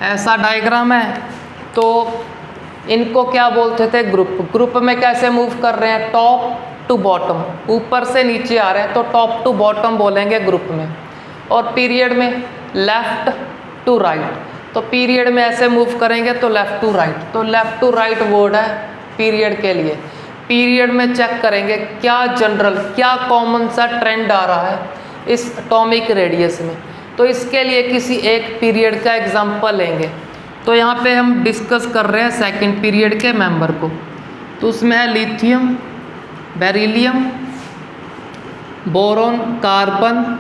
ऐसा डायग्राम है। तो इनको क्या बोलते थे? ग्रुप में कैसे मूव कर रहे हैं? टॉप टू बॉटम, ऊपर से नीचे आ रहे हैं तो टॉप टू बॉटम बोलेंगे ग्रुप में। और पीरियड में लेफ्ट टू राइट, तो पीरियड में ऐसे मूव करेंगे तो लेफ्ट टू राइट। तो लेफ्ट टू राइट वर्ड है पीरियड के लिए। पीरियड में चेक करेंगे क्या जनरल, क्या कॉमन सा ट्रेंड आ रहा है इस एटॉमिक रेडियस में। तो इसके लिए किसी एक पीरियड का एग्जांपल लेंगे। तो यहाँ पे हम डिस्कस कर रहे हैं सेकंड पीरियड के मेंबर को। तो उसमें है lithium, beryllium, boron, carbon,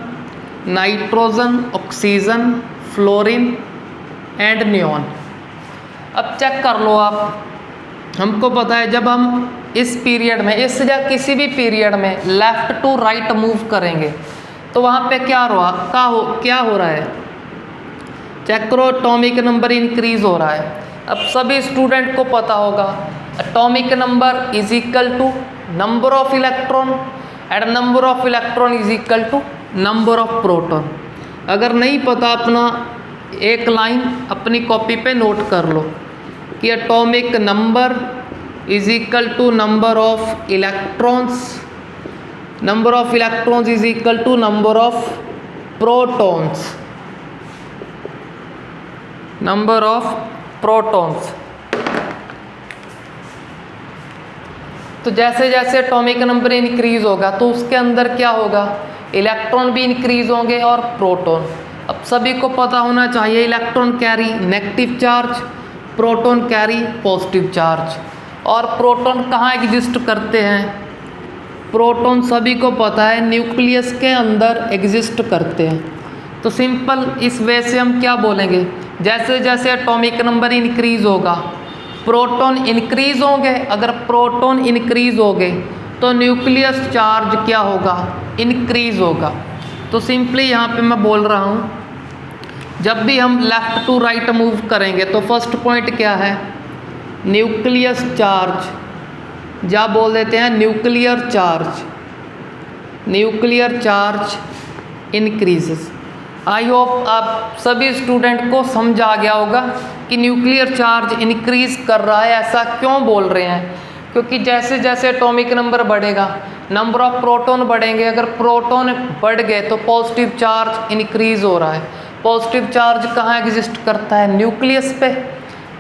nitrogen, oxygen, fluorine and neon. अब चेक कर लो आप, हमको पता है जब हम इस पीरियड में, इस या किसी भी पीरियड में लेफ्ट टू राइट मूव करेंगे तो वहाँ पे क्या हो रहा है? चेक करो, एटॉमिक नंबर इंक्रीज हो रहा है। अब सभी स्टूडेंट को पता होगा atomic number is equal to number of electron and number of electron is equal to number of proton. अगर नहीं पता, अपना एक लाइन अपनी कॉपी पे नोट कर लो कि atomic number is equal to number of electrons is equal to number of protons. तो जैसे जैसे एटॉमिक नंबर इंक्रीज होगा तो उसके अंदर क्या होगा? इलेक्ट्रॉन भी इंक्रीज होंगे और प्रोटॉन। अब सभी को पता होना चाहिए electron carry negative charge, proton carry positive charge. और प्रोटॉन कहाँ एग्जिस्ट करते हैं? प्रोटॉन सभी को पता है न्यूक्लियस के अंदर एग्जिस्ट करते हैं। तो सिंपल इस वे से हम क्या बोलेंगे, जैसे जैसे एटॉमिक नंबर इंक्रीज होगा प्रोटॉन इंक्रीज होंगे। अगर प्रोटॉन इंक्रीज हो गए तो न्यूक्लियस चार्ज क्या होगा? इंक्रीज होगा। तो सिंपली यहाँ पे मैं बोल रहा हूँ, जब भी हम लेफ्ट टू राइट मूव करेंगे तो फर्स्ट पॉइंट क्या है? न्यूक्लियस चार्ज, या बोल देते हैं nuclear charge increases. I hope आप सभी स्टूडेंट को समझ आ गया होगा कि न्यूक्लियर चार्ज इंक्रीज कर रहा है। ऐसा क्यों बोल रहे हैं? क्योंकि जैसे जैसे एटॉमिक नंबर बढ़ेगा नंबर ऑफ प्रोटॉन बढ़ेंगे। अगर प्रोटॉन बढ़ गए तो पॉजिटिव चार्ज इंक्रीज हो रहा है। पॉजिटिव चार्ज कहाँ एग्जिस्ट करता है? न्यूक्लियस पे।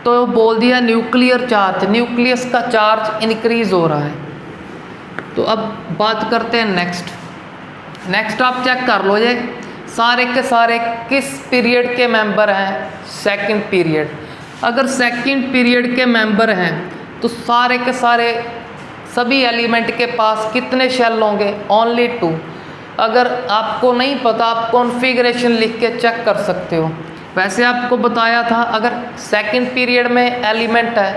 तो बोल दिया न्यूक्लियर चार्ज, न्यूक्लियस का चार्ज इंक्रीज हो रहा है। तो अब बात करते हैं नेक्स्ट आप चेक कर लो, ये सारे के सारे किस पीरियड के मेंबर हैं? Second period. अगर सेकंड पीरियड के मेंबर हैं तो सारे के सारे सभी एलिमेंट के पास कितने शेल होंगे? ओनली 2। अगर आपको नहीं पता आप कॉन्फ़िगरेशन लिख के चेक कर सकते हो। वैसे आपको बताया था अगर सेकंड पीरियड में एलिमेंट है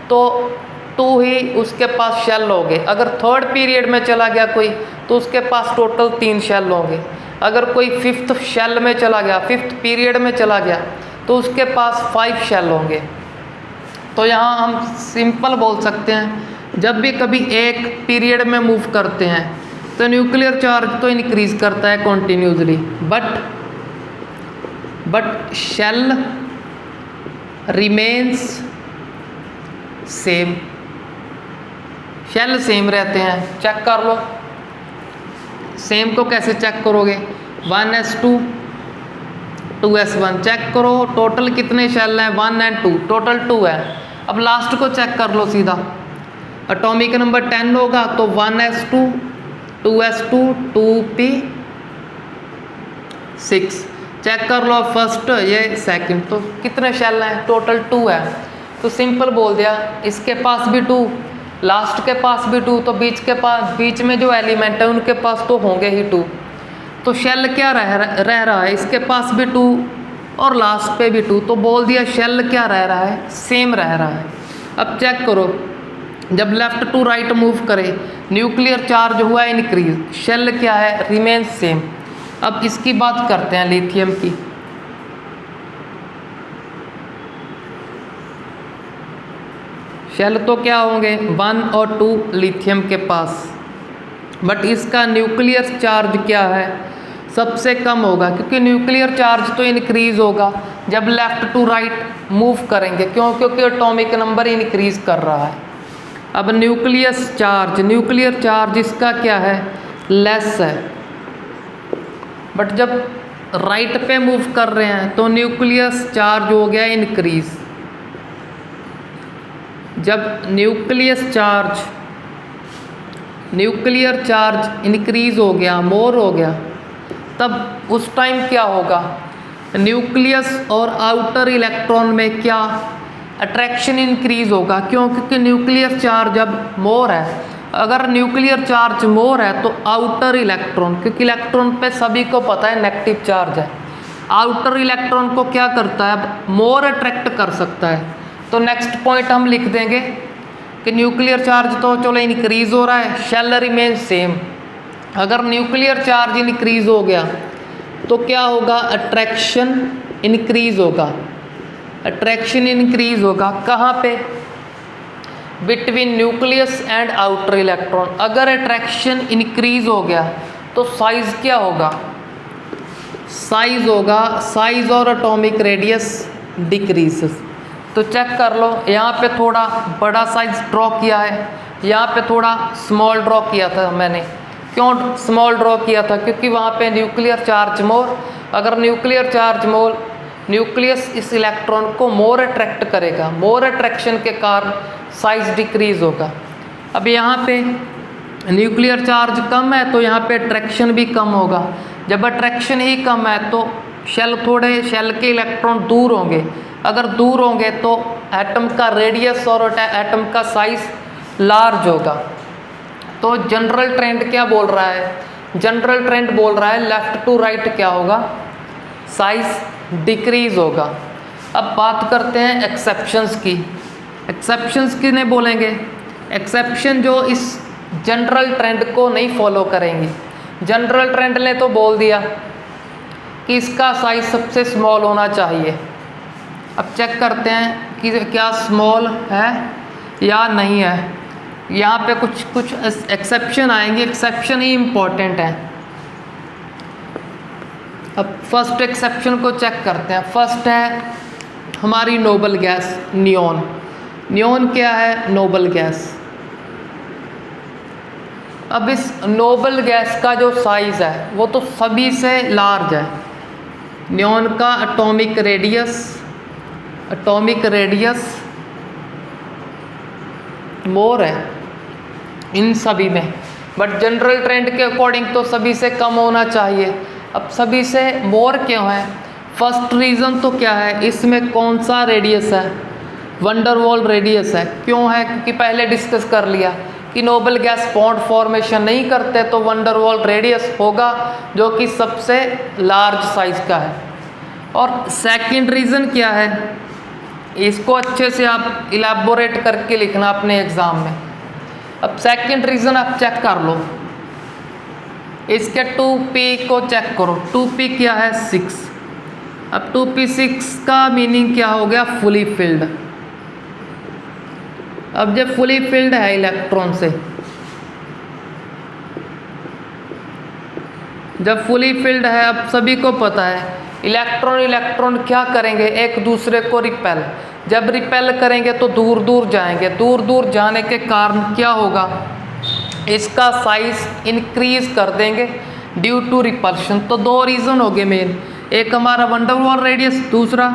तो 2 ही उसके पास शेल होंगे। अगर थर्ड पीरियड में चला गया कोई तो उसके पास टोटल 3 शेल होंगे। अगर कोई फिफ्थ शेल में चला गया, फिफ्थ पीरियड में चला गया तो उसके पास 5 शेल होंगे। तो यहाँ हम सिंपल बोल सकते हैं, जब भी कभी एक पीरियड में मूव करते हैं तो न्यूक्लियर चार्ज तो इंक्रीज करता है continuously, but shell remains same, shell same रहते हैं। चेक कर लो, सेम को कैसे चेक करोगे, 1s2 2s1 चेक करो, टोटल कितने शेल हैं, 1 और 2, टोटल 2 है। अब लास्ट को चेक कर लो सीधा, एटॉमिक नंबर 10 होगा तो 1s2 2s2 2p6 चेक कर लो, फर्स्ट ये सेकंड, तो कितने शेल हैं, टोटल 2 है। तो सिंपल बोल दिया, इसके पास भी 2, लास्ट के पास भी 2, तो बीच में जो एलिमेंट है उनके पास तो होंगे ही 2। तो शेल क्या रह रहा है, इसके पास भी 2 और लास्ट पे भी 2, तो बोल दिया शेल क्या रह रहा है, सेम रह रहा है। अब चेक करो, जब लेफ्ट टू राइट मूव करे न्यूक्लियर चार्ज हुआ इंक्रीज, शेल क्या है, रिमेन सेम। अब इसकी बात करते हैं लिथियम की। शेल तो क्या होंगे 1 और 2 लिथियम के पास, बट इसका न्यूक्लियर चार्ज क्या है, सबसे कम होगा, क्योंकि न्यूक्लियर चार्ज तो इंक्रीज होगा जब लेफ्ट टू राइट मूव करेंगे, क्योंकि एटॉमिक नंबर इंक्रीज कर रहा है। अब न्यूक्लियर चार्ज इसका क्या है, लेस है, बट जब राइट पे मूव कर रहे हैं तो न्यूक्लियर चार्ज हो गया इंक्रीज। जब न्यूक्लियर चार्ज इंक्रीज हो गया, मोर हो गया, तब उस टाइम क्या होगा, न्यूक्लियस और आउटर इलेक्ट्रॉन में क्या अट्रैक्शन इंक्रीज होगा, क्योंकि न्यूक्लियर चार्ज अब मोर है। अगर न्यूक्लियर चार्ज मोर है तो आउटर इलेक्ट्रॉन, क्योंकि इलेक्ट्रॉन पे सभी को पता है नेगेटिव चार्ज है, आउटर इलेक्ट्रॉन को क्या करता है, अब मोर अट्रैक्ट कर सकता है। तो नेक्स्ट पॉइंट हम लिख देंगे कि न्यूक्लियर चार्ज तो चलो इंक्रीज हो रहा है, शेल रिमेन सेम। अगर न्यूक्लियर चार्ज इंक्रीज हो गया तो क्या होगा, अट्रैक्शन इंक्रीज होगा। अट्रैक्शन इंक्रीज होगा कहाँ पे, between nucleus and outer electron. अगर अट्रैक्शन इंक्रीज हो गया तो साइज क्या होगा, साइज और एटॉमिक रेडियस डिक्रीजेस। तो चेक कर लो, यहाँ पे थोड़ा बड़ा साइज ड्रॉ किया है, यहाँ पे थोड़ा स्मॉल ड्रॉ किया था मैंने। क्यों स्मॉल ड्रॉ किया था, क्योंकि वहाँ पे न्यूक्लियर चार्ज मोर, अगर न्यूक्लियर चार्ज मोर, न्यूक्लियस इस इलेक्ट्रॉन को मोर अट्रैक्ट करेगा, मोर अट्रैक्शन के कारण साइज डिक्रीज होगा। अब यहाँ पे न्यूक्लियर चार्ज कम है तो यहाँ पे अट्रैक्शन भी कम होगा। जब अट्रैक्शन ही कम है तो शेल के इलेक्ट्रॉन दूर होंगे, अगर दूर होंगे तो एटम का रेडियस और एटम का साइज लार्ज होगा। तो जनरल ट्रेंड क्या बोल रहा है, जनरल ट्रेंड बोल रहा है लेफ्ट टू राइट क्या होगा, साइज डिक्रीज होगा। अब बात करते हैं एक्सेप्शंस की। एक्सेप्शंस किन्हें बोलेंगे, एक्सेप्शन जो इस जनरल ट्रेंड को नहीं फॉलो करेंगे। जनरल ट्रेंड ने तो बोल दिया कि इसका साइज सबसे स्मॉल होना चाहिए। अब चेक करते हैं कि क्या स्मॉल है या नहीं है। यहाँ पे कुछ एक्सेप्शन आएंगे, एक्सेप्शन ही इम्पॉर्टेंट है। अब फर्स्ट एक्सेप्शन को चेक करते हैं। फर्स्ट है हमारी नोबल गैस नियॉन। नियॉन क्या है, नोबल गैस। अब इस नोबल गैस का जो साइज़ है वो तो सभी से लार्ज है। नियॉन का एटॉमिक रेडियस मोर है इन सभी में, बट जनरल ट्रेंड के अकॉर्डिंग तो सभी से कम होना चाहिए। अब सभी से मोर क्यों है, फर्स्ट रीज़न तो क्या है, इसमें कौन सा रेडियस है, वंडरवॉल रेडियस है। क्यों है, क्योंकि पहले डिस्कस कर लिया कि नोबल गैस बॉन्ड फॉर्मेशन नहीं करते तो वंडरवॉल रेडियस होगा जो कि सबसे लार्ज साइज का है। और सेकंड रीज़न क्या है, इसको अच्छे से आप इलेबोरेट करके लिखना अपने एग्ज़ाम में। अब सेकंड रीज़न आप चेक कर लो, इसके 2p को चेक करो। 2p क्या है, 6। अब 2p6 का मीनिंग क्या हो गया, फुली फिल्ड। अब जब फुली फिल्ड है इलेक्ट्रॉन से, जब फुली फिल्ड है, अब सभी को पता है इलेक्ट्रॉन क्या करेंगे, एक दूसरे को रिपेल। जब रिपेल करेंगे तो दूर दूर जाएंगे, दूर दूर जाने के कारण क्या होगा, इसका साइज इंक्रीज कर देंगे ड्यू टू रिपल्शन। तो दो रीज़न हो गए मेन, एक हमारा वंडरवॉल रेडियस, दूसरा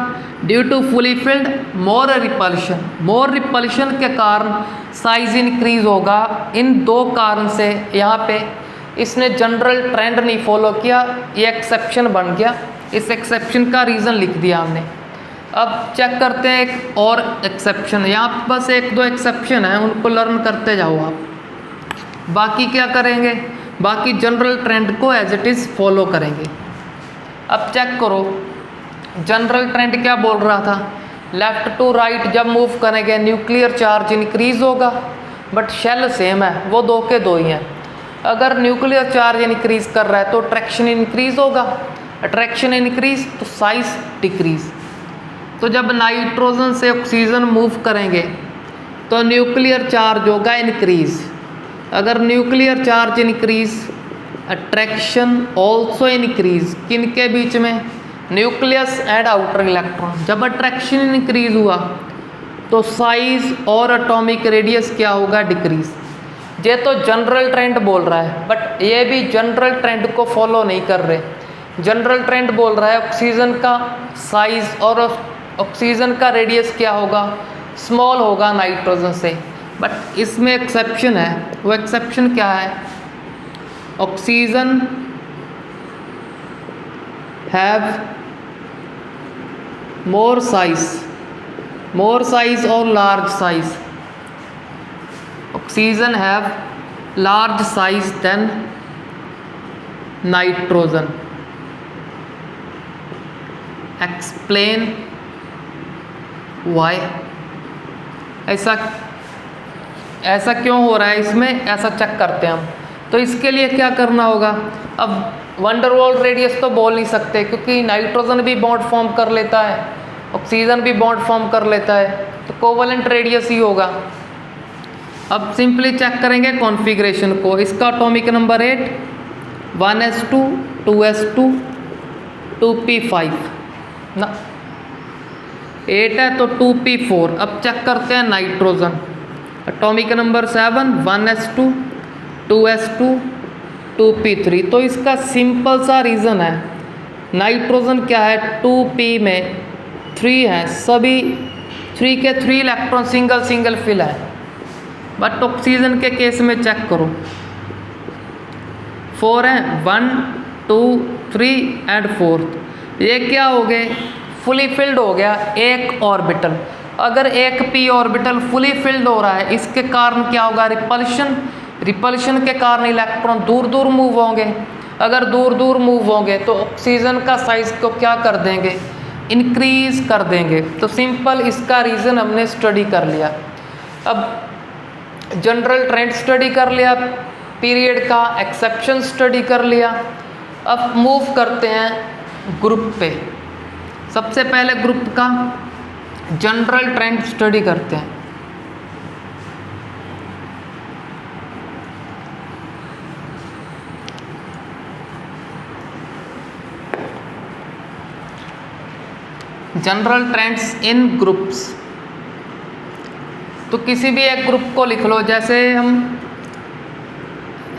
due to fully filled more repulsion. More repulsion के कारण साइज इंक्रीज होगा। इन दो कारण से यहाँ पे इसने जनरल ट्रेंड नहीं फॉलो किया, ये एक्सेप्शन बन गया। इस एक्सेप्शन का रीज़न लिख दिया हमने। अब चेक करते हैं एक और एक्सेप्शन, यहाँ बस एक दो एक्सेप्शन है, उनको लर्न करते जाओ आप। बाकी क्या करेंगे, बाकी जनरल ट्रेंड को एज इट इज़ फॉलो करेंगे। अब चेक करो जनरल ट्रेंड क्या बोल रहा था, लेफ़्ट टू राइट जब मूव करेंगे न्यूक्लियर चार्ज इंक्रीज होगा, बट शेल सेम है, वो दो के दो ही हैं। अगर न्यूक्लियर चार्ज इंक्रीज कर रहा है तो अट्रैक्शन इंक्रीज होगा, अट्रैक्शन इंक्रीज तो साइज डिक्रीज। तो जब नाइट्रोजन से ऑक्सीजन मूव करेंगे तो न्यूक्लियर चार्ज होगा इंक्रीज। अगर nuclear charge increase, attraction also increase. किन के बीच में, न्यूक्लियस एंड आउटर इलेक्ट्रॉन। जब अट्रैक्शन इंक्रीज हुआ तो साइज और एटॉमिक रेडियस क्या होगा, डिक्रीज। ये तो जनरल ट्रेंड बोल रहा है, बट ये भी जनरल ट्रेंड को फॉलो नहीं कर रहे। जनरल ट्रेंड बोल रहा है ऑक्सीजन का साइज और ऑक्सीजन का रेडियस क्या होगा, स्मॉल होगा नाइट्रोजन से। बट इसमें एक्सेप्शन है, वो एक्सेप्शन क्या है, ऑक्सीजन हैव मोर साइज और large size. Oxygen have large size than nitrogen. Explain why. ऐसा क्यों हो रहा है इसमें, ऐसा चेक करते हैं हम। तो इसके लिए क्या करना होगा, अब वंडरवॉल रेडियस तो बोल नहीं सकते क्योंकि नाइट्रोजन भी बॉन्ड फॉर्म कर लेता है, ऑक्सीजन भी बॉन्ड फॉर्म कर लेता है, तो कोवलेंट रेडियस ही होगा। अब सिंपली चेक करेंगे कॉन्फ़िगरेशन को। इसका atomic number 8, 1s2 2s2 2p5 ना, 8 है तो 2p4। अब चेक करते हैं nitrogen, atomic number 7, 1s2 2s2 2p3। तो इसका सिंपल सा रीज़न है, नाइट्रोजन क्या है 2p में 3 है, सभी 3 के 3 इलेक्ट्रॉन सिंगल फिल है। बट ऑक्सीजन के केस में चेक करो 4 है, 1 2 3 एंड 4। ये क्या हो गए, फुली फिल्ड हो गया एक ऑर्बिटल। अगर एक p ऑर्बिटल फुली फिल्ड हो रहा है, इसके कारण क्या होगा, रिपल्शन के कारण इलेक्ट्रॉन दूर दूर मूव होंगे। अगर दूर दूर मूव होंगे तो ऑक्सीजन का साइज को क्या कर देंगे, इंक्रीज कर देंगे। तो सिंपल इसका रीज़न हमने स्टडी कर लिया। अब जनरल ट्रेंड स्टडी कर लिया, पीरियड का एक्सेप्शन स्टडी कर लिया। अब मूव करते हैं ग्रुप पे। सबसे पहले ग्रुप का जनरल ट्रेंड स्टडी करते हैं। General trends in groups. तो किसी भी एक ग्रुप को लिख लो, जैसे हम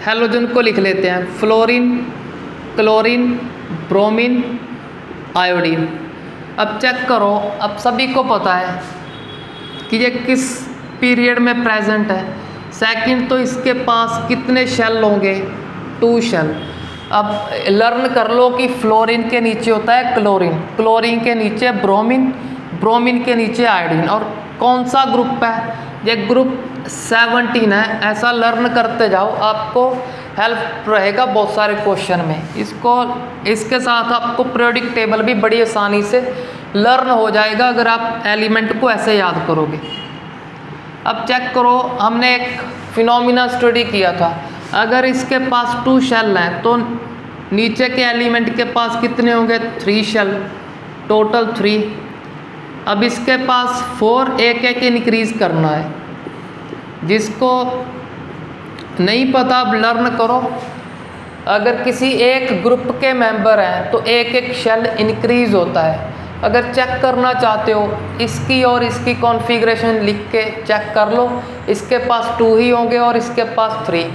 हेलोजन को लिख लेते हैं, फ्लोरीन, क्लोरीन, ब्रोमीन, आयोडीन। अब चेक करो, अब सभी को पता है कि ये किस पीरियड में प्रेजेंट है, सेकंड। तो इसके पास कितने शेल होंगे, 2 शेल। अब लर्न कर लो कि फ्लोरीन के नीचे होता है क्लोरीन, क्लोरीन के नीचे ब्रोमीन, ब्रोमीन के नीचे आयोडीन। और कौन सा ग्रुप है, ये ग्रुप 17 है। ऐसा लर्न करते जाओ, आपको हेल्प रहेगा बहुत सारे क्वेश्चन में। इसके साथ आपको पीरियोडिक टेबल भी बड़ी आसानी से लर्न हो जाएगा अगर आप एलिमेंट को ऐसे याद करोगे। अब चेक करो, हमने एक फिनोमिना स्टडी किया था। अगर इसके पास 2 शेल हैं तो नीचे के एलिमेंट के पास कितने होंगे, 3 शेल, टोटल 3। अब इसके पास 4, एक इंक्रीज करना है। जिसको नहीं पता आप लर्न करो। अगर किसी एक ग्रुप के मेंबर हैं तो एक एक शेल इंक्रीज होता है। अगर चेक करना चाहते हो इसकी और इसकी कॉन्फ़िगरेशन लिख के चेक कर लो। इसके पास 2 ही होंगे और इसके पास 3।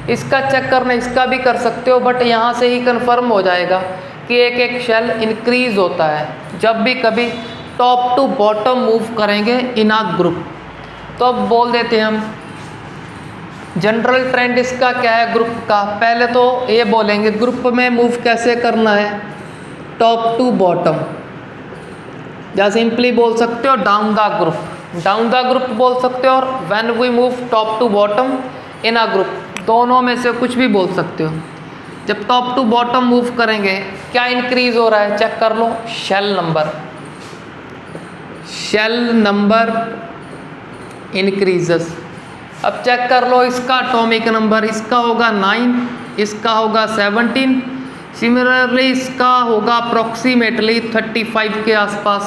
इसका चेक करना इसका भी कर सकते हो, बट यहाँ से ही कंफर्म हो जाएगा कि एक एक शेल इंक्रीज होता है जब भी कभी टॉप टू बॉटम मूव करेंगे इन अ ग्रुप। तो अब बोल देते हैं हम जनरल ट्रेंड इसका क्या है ग्रुप का। पहले तो ये बोलेंगे ग्रुप में मूव कैसे करना है, टॉप टू बॉटम, या सिंपली बोल सकते हो डाउन द ग्रुप बोल सकते हो, और when we move top to bottom in a group, दोनों में से कुछ भी बोल सकते हो। जब टॉप टू बॉटम मूव करेंगे क्या इंक्रीज हो रहा है चेक कर लो, शेल नंबर इंक्रीजेस। अब चेक कर लो इसका एटॉमिक नंबर, इसका होगा 9, इसका होगा 17, सिमिलरली इसका होगा अप्रॉक्सीमेटली 35 के आसपास,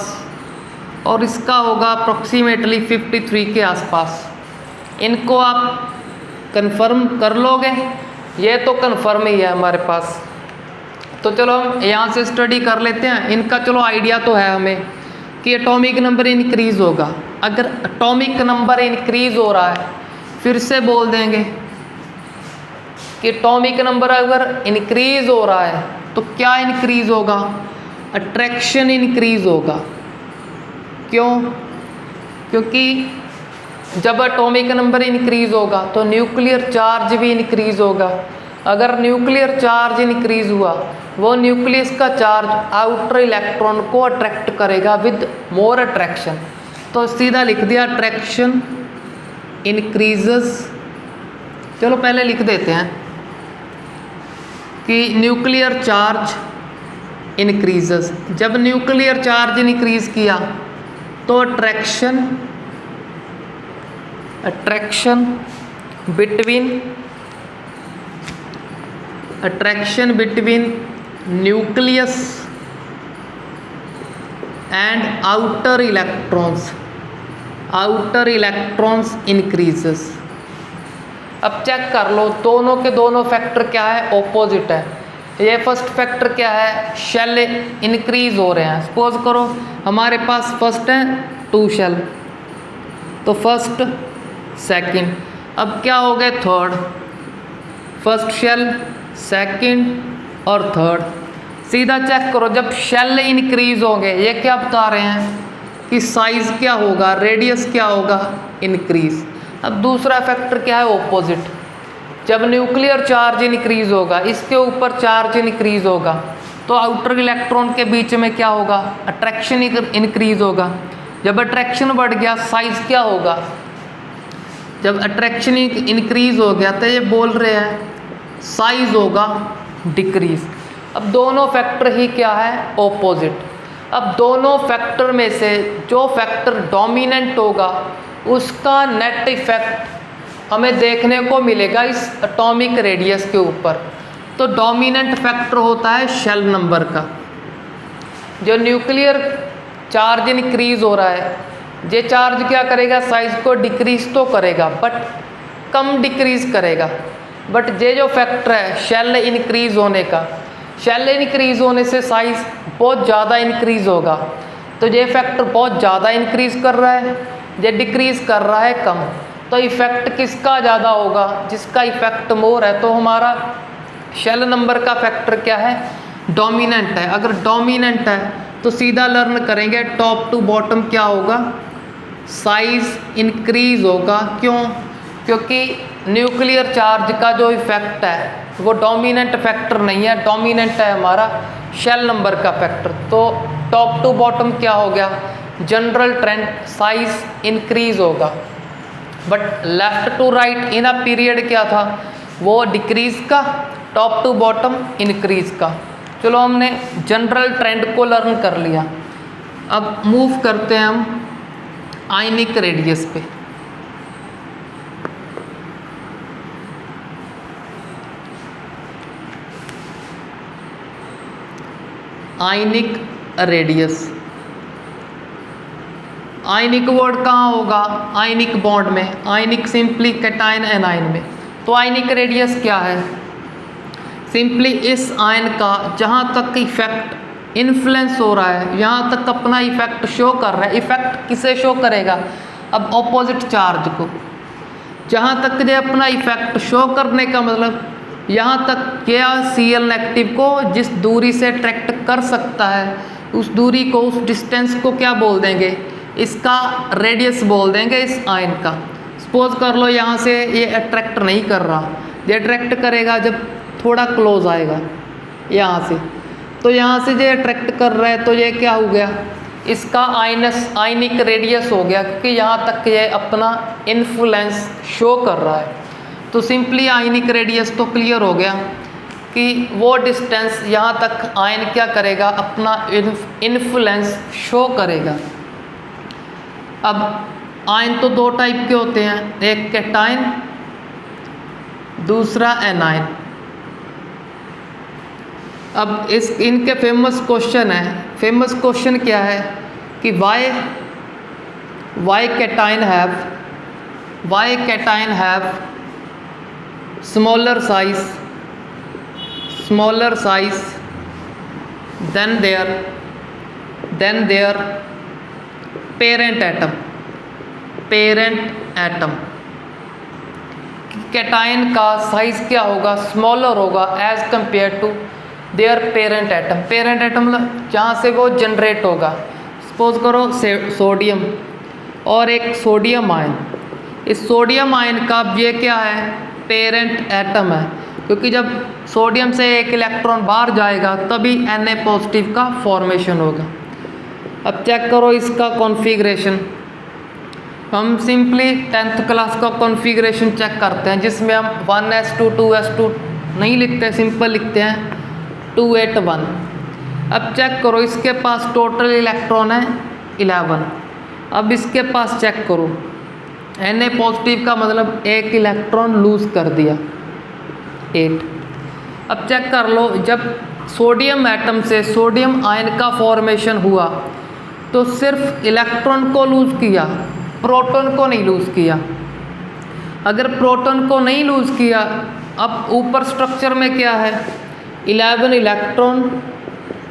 और इसका होगा अप्रॉक्सीमेटली 53 के आसपास। इनको आप कंफर्म कर लोगे, ये तो कंफर्म ही है हमारे पास। तो चलो हम यहाँ से स्टडी कर लेते हैं। इनका चलो आइडिया तो है हमें कि एटॉमिक नंबर इंक्रीज होगा। अगर एटॉमिक नंबर इंक्रीज हो रहा है, फिर से बोल देंगे कि एटॉमिक नंबर अगर इंक्रीज हो रहा है तो क्या इंक्रीज होगा, अट्रैक्शन इंक्रीज होगा। क्यों? क्योंकि जब एटॉमिक नंबर इंक्रीज होगा तो न्यूक्लियर चार्ज भी इंक्रीज होगा। अगर न्यूक्लियर चार्ज इंक्रीज हुआ, वो न्यूक्लियस का चार्ज आउटर इलेक्ट्रॉन को अट्रैक्ट करेगा विद मोर अट्रैक्शन। तो सीधा लिख दिया अट्रैक्शन इंक्रीजेस। चलो पहले लिख देते हैं कि न्यूक्लियर चार्ज इंक्रीजेस। जब न्यूक्लियर चार्ज इंक्रीज किया तो attraction between nucleus and outer electrons increases. अब चेक कर लो दोनों के दोनों फैक्टर क्या है, ऑपोजिट है। ये फर्स्ट फैक्टर क्या है, शेल इंक्रीज हो रहे हैं। सपोज करो हमारे पास फर्स्ट है 2 शेल, तो फर्स्ट सेकंड, अब क्या हो गए थर्ड, फर्स्ट शेल सेकंड और थर्ड। सीधा चेक करो जब शेल इंक्रीज होंगे, ये क्या बता रहे हैं कि साइज क्या होगा, रेडियस क्या होगा, इंक्रीज। अब दूसरा फैक्टर क्या है, ऑपोजिट। जब न्यूक्लियर चार्ज इंक्रीज होगा, इसके ऊपर चार्ज इंक्रीज होगा, तो आउटर इलेक्ट्रॉन के बीच में क्या होगा, अट्रैक्शन इंक्रीज होगा। जब अट्रैक्शन बढ़ गया, साइज क्या होगा, जब अट्रैक्शन इंक्रीज हो गया तो ये बोल रहे हैं साइज होगा डिक्रीज। अब दोनों फैक्टर ही क्या है, ऑपोजिट। अब दोनों फैक्टर में से जो फैक्टर डोमिनेंट होगा उसका नेट इफेक्ट हमें देखने को मिलेगा इस एटॉमिक रेडियस के ऊपर। तो डोमिनेंट फैक्टर होता है शेल नंबर का। जो न्यूक्लियर चार्ज इंक्रीज हो रहा है, ये चार्ज क्या करेगा, साइज को डिक्रीज तो करेगा बट कम डिक्रीज करेगा। बट ये जो फैक्टर है शेल इंक्रीज होने का, शेल इंक्रीज होने से साइज बहुत ज़्यादा इंक्रीज होगा। तो ये फैक्टर बहुत ज़्यादा इंक्रीज कर रहा है, ये डिक्रीज कर रहा है कम। तो इफेक्ट किसका ज़्यादा होगा, जिसका इफेक्ट मोर है। तो हमारा शेल नंबर का फैक्टर क्या है, डोमिनेंट है। अगर डोमिनेंट है तो सीधा लर्न करेंगे टॉप टू बॉटम क्या होगा, साइज इंक्रीज होगा। क्यों? क्योंकि न्यूक्लियर चार्ज का जो इफेक्ट है वो डोमिनेंट फैक्टर नहीं है, डोमिनेंट है हमारा शेल नंबर का फैक्टर। तो टॉप टू बॉटम क्या हो गया, जनरल ट्रेंड साइज इंक्रीज होगा। But left to right in a period क्या था, वो डिक्रीज का, टॉप टू बॉटम इंक्रीज का। चलो हमने जनरल ट्रेंड को लर्न कर लिया। अब मूव करते हैं हम आयनिक रेडियस पे। आयनिक रेडियस, आयनिक बोर्ड कहाँ होगा, आयनिक बॉन्ड में, आयनिक सिंपली कैटायन एनायन में। तो आयनिक रेडियस क्या है, सिंपली इस आयन का जहाँ तक इफेक्ट इन्फ्लुएंस हो रहा है, यहाँ तक अपना इफेक्ट शो कर रहा है। इफेक्ट किसे शो करेगा, अब ऑपोजिट चार्ज को। जहाँ तक ये अपना इफेक्ट शो करने का मतलब यहाँ तक क्या Cl नेगेटिव को जिस दूरी से अट्रैक्ट कर सकता है, उस दूरी को, उस डिस्टेंस को क्या बोल देंगे, इसका रेडियस बोल देंगे इस आयन का। सपोज कर लो यहाँ से ये अट्रैक्ट नहीं कर रहा, ये अट्रैक्ट करेगा जब थोड़ा क्लोज आएगा यहाँ से, तो यहाँ से ये अट्रैक्ट कर रहा है तो ये क्या हो गया, इसका आयनिक रेडियस हो गया, क्योंकि यहाँ तक ये अपना इन्फ्लुएंस शो कर रहा है। तो सिंपली आयनिक रेडियस तो क्लियर हो गया कि वो डिस्टेंस यहाँ तक आयन क्या करेगा, अपना इन्फ्लुएंस शो करेगा। अब आयन तो दो टाइप के होते हैं, एक कैटायन, दूसरा एनायन। अब इनके फेमस क्वेश्चन है, फेमस क्वेश्चन क्या है कि why cation have smaller size than their parent atom। Cation का साइज क्या होगा, स्मॉलर होगा as compare to their parent atom. Parent atom मतलब जहाँ से वो जनरेट होगा। सपोज करो सोडियम और एक सोडियम आयन, इस सोडियम आयन का ये क्या है, पेरेंट एटम है, क्योंकि जब सोडियम से एक इलेक्ट्रॉन बाहर जाएगा तभी Na पॉजिटिव का फॉर्मेशन होगा। अब चेक करो इसका कॉन्फ़िगरेशन। हम सिंपली 10th क्लास का कॉन्फ़िगरेशन चेक करते हैं, जिसमें हम 1s2 2s2 नहीं लिखते, सिंपल लिखते हैं 281। अब चेक करो इसके पास टोटल इलेक्ट्रॉन है 11। अब इसके पास चेक करो Na पॉजिटिव का मतलब एक इलेक्ट्रॉन लूज कर दिया 8। अब चेक कर लो, जब सोडियम एटम से सोडियम आयन का फॉर्मेशन हुआ तो सिर्फ इलेक्ट्रॉन को लूज किया, प्रोटॉन को नहीं लूज किया। अगर प्रोटॉन को नहीं लूज किया, अब ऊपर स्ट्रक्चर में क्या है, 11 इलेक्ट्रॉन